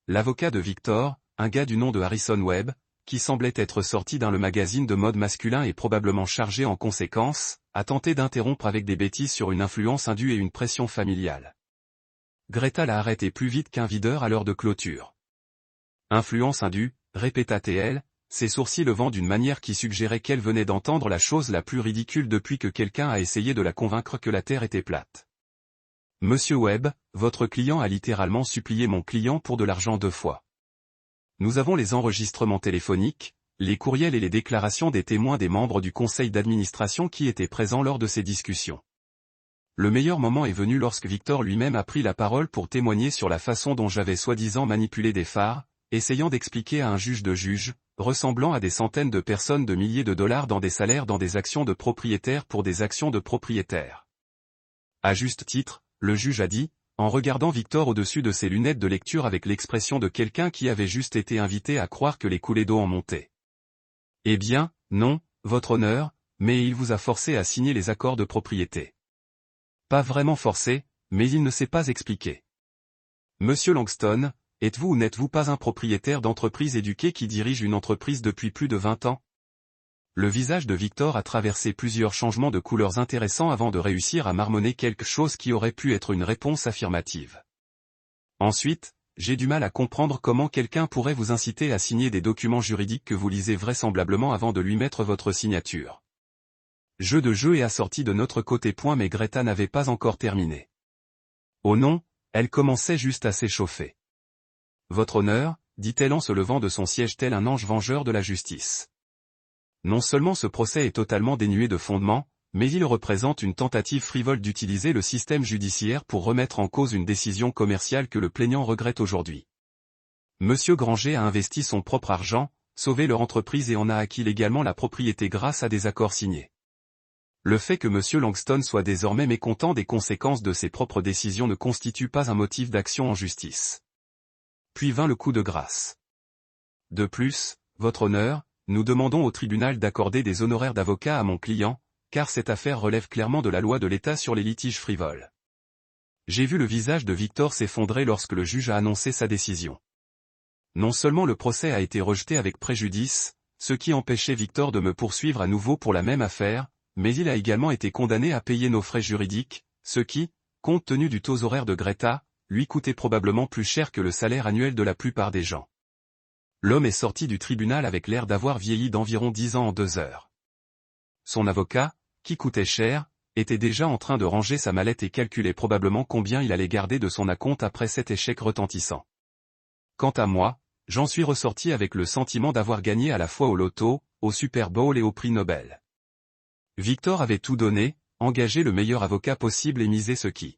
S1: L'avocat de Victor, un gars du nom de Harrison Webb, qui semblait être sorti d'un le magazine de mode masculin et probablement chargé en conséquence, a tenté d'interrompre avec des bêtises sur une influence indue et une pression familiale. Greta l'a arrêté plus vite qu'un videur à l'heure de clôture. Influence indue, répéta-t-elle, ses sourcils levant d'une manière qui suggérait qu'elle venait d'entendre la chose la plus ridicule depuis que quelqu'un a essayé de la convaincre que la Terre était plate. Monsieur Webb, votre client a littéralement supplié mon client pour de l'argent 2 fois. Nous avons les enregistrements téléphoniques, les courriels et les déclarations des témoins des membres du conseil d'administration qui étaient présents lors de ces discussions. Le meilleur moment est venu lorsque Victor lui-même a pris la parole pour témoigner sur la façon dont j'avais soi-disant manipulé des phares, essayant d'expliquer à un juge de juge, ressemblant à des centaines de personnes de milliers de dollars dans des salaires dans des actions de propriétaires pour des actions de propriétaires. À juste titre, le juge a dit, en regardant Victor au-dessus de ses lunettes de lecture avec l'expression de quelqu'un qui avait juste été invité à croire que les coulées d'eau en montaient. Eh bien, non, votre honneur, mais il vous a forcé à signer les accords de propriété. Pas vraiment forcé, mais il ne s'est pas expliqué. Monsieur Langston, êtes-vous ou n'êtes-vous pas un propriétaire d'entreprise éduqué qui dirige une entreprise depuis plus de 20 ans? Le visage de Victor a traversé plusieurs changements de couleurs intéressants avant de réussir à marmonner quelque chose qui aurait pu être une réponse affirmative. Ensuite, j'ai du mal à comprendre comment quelqu'un pourrait vous inciter à signer des documents juridiques que vous lisez vraisemblablement avant de lui mettre votre signature. Jeu de jeu est assorti de notre côté point mais Greta n'avait pas encore terminé. Oh non, elle commençait juste à s'échauffer. Votre honneur, dit-elle en se levant de son siège tel un ange vengeur de la justice. Non seulement ce procès est totalement dénué de fondement, mais il représente une tentative frivole d'utiliser le système judiciaire pour remettre en cause une décision commerciale que le plaignant regrette aujourd'hui. Monsieur Granger a investi son propre argent, sauvé leur entreprise et en a acquis légalement la propriété grâce à des accords signés. Le fait que Monsieur Langston soit désormais mécontent des conséquences de ses propres décisions ne constitue pas un motif d'action en justice. Puis vint le coup de grâce. De plus, votre honneur, nous demandons au tribunal d'accorder des honoraires d'avocat à mon client, car cette affaire relève clairement de la loi de l'État sur les litiges frivoles. J'ai vu le visage de Victor s'effondrer lorsque le juge a annoncé sa décision. Non seulement le procès a été rejeté avec préjudice, ce qui empêchait Victor de me poursuivre à nouveau pour la même affaire, mais il a également été condamné à payer nos frais juridiques, ce qui, compte tenu du taux horaire de Greta, lui coûtait probablement plus cher que le salaire annuel de la plupart des gens. L'homme est sorti du tribunal avec l'air d'avoir vieilli d'environ 10 ans en 2 heures. Son avocat, qui coûtait cher, était déjà en train de ranger sa mallette et calculait probablement combien il allait garder de son acompte après cet échec retentissant. Quant à moi, j'en suis ressorti avec le sentiment d'avoir gagné à la fois au loto, au Super Bowl et au prix Nobel. Victor avait tout donné, engagé le meilleur avocat possible et misé ce qui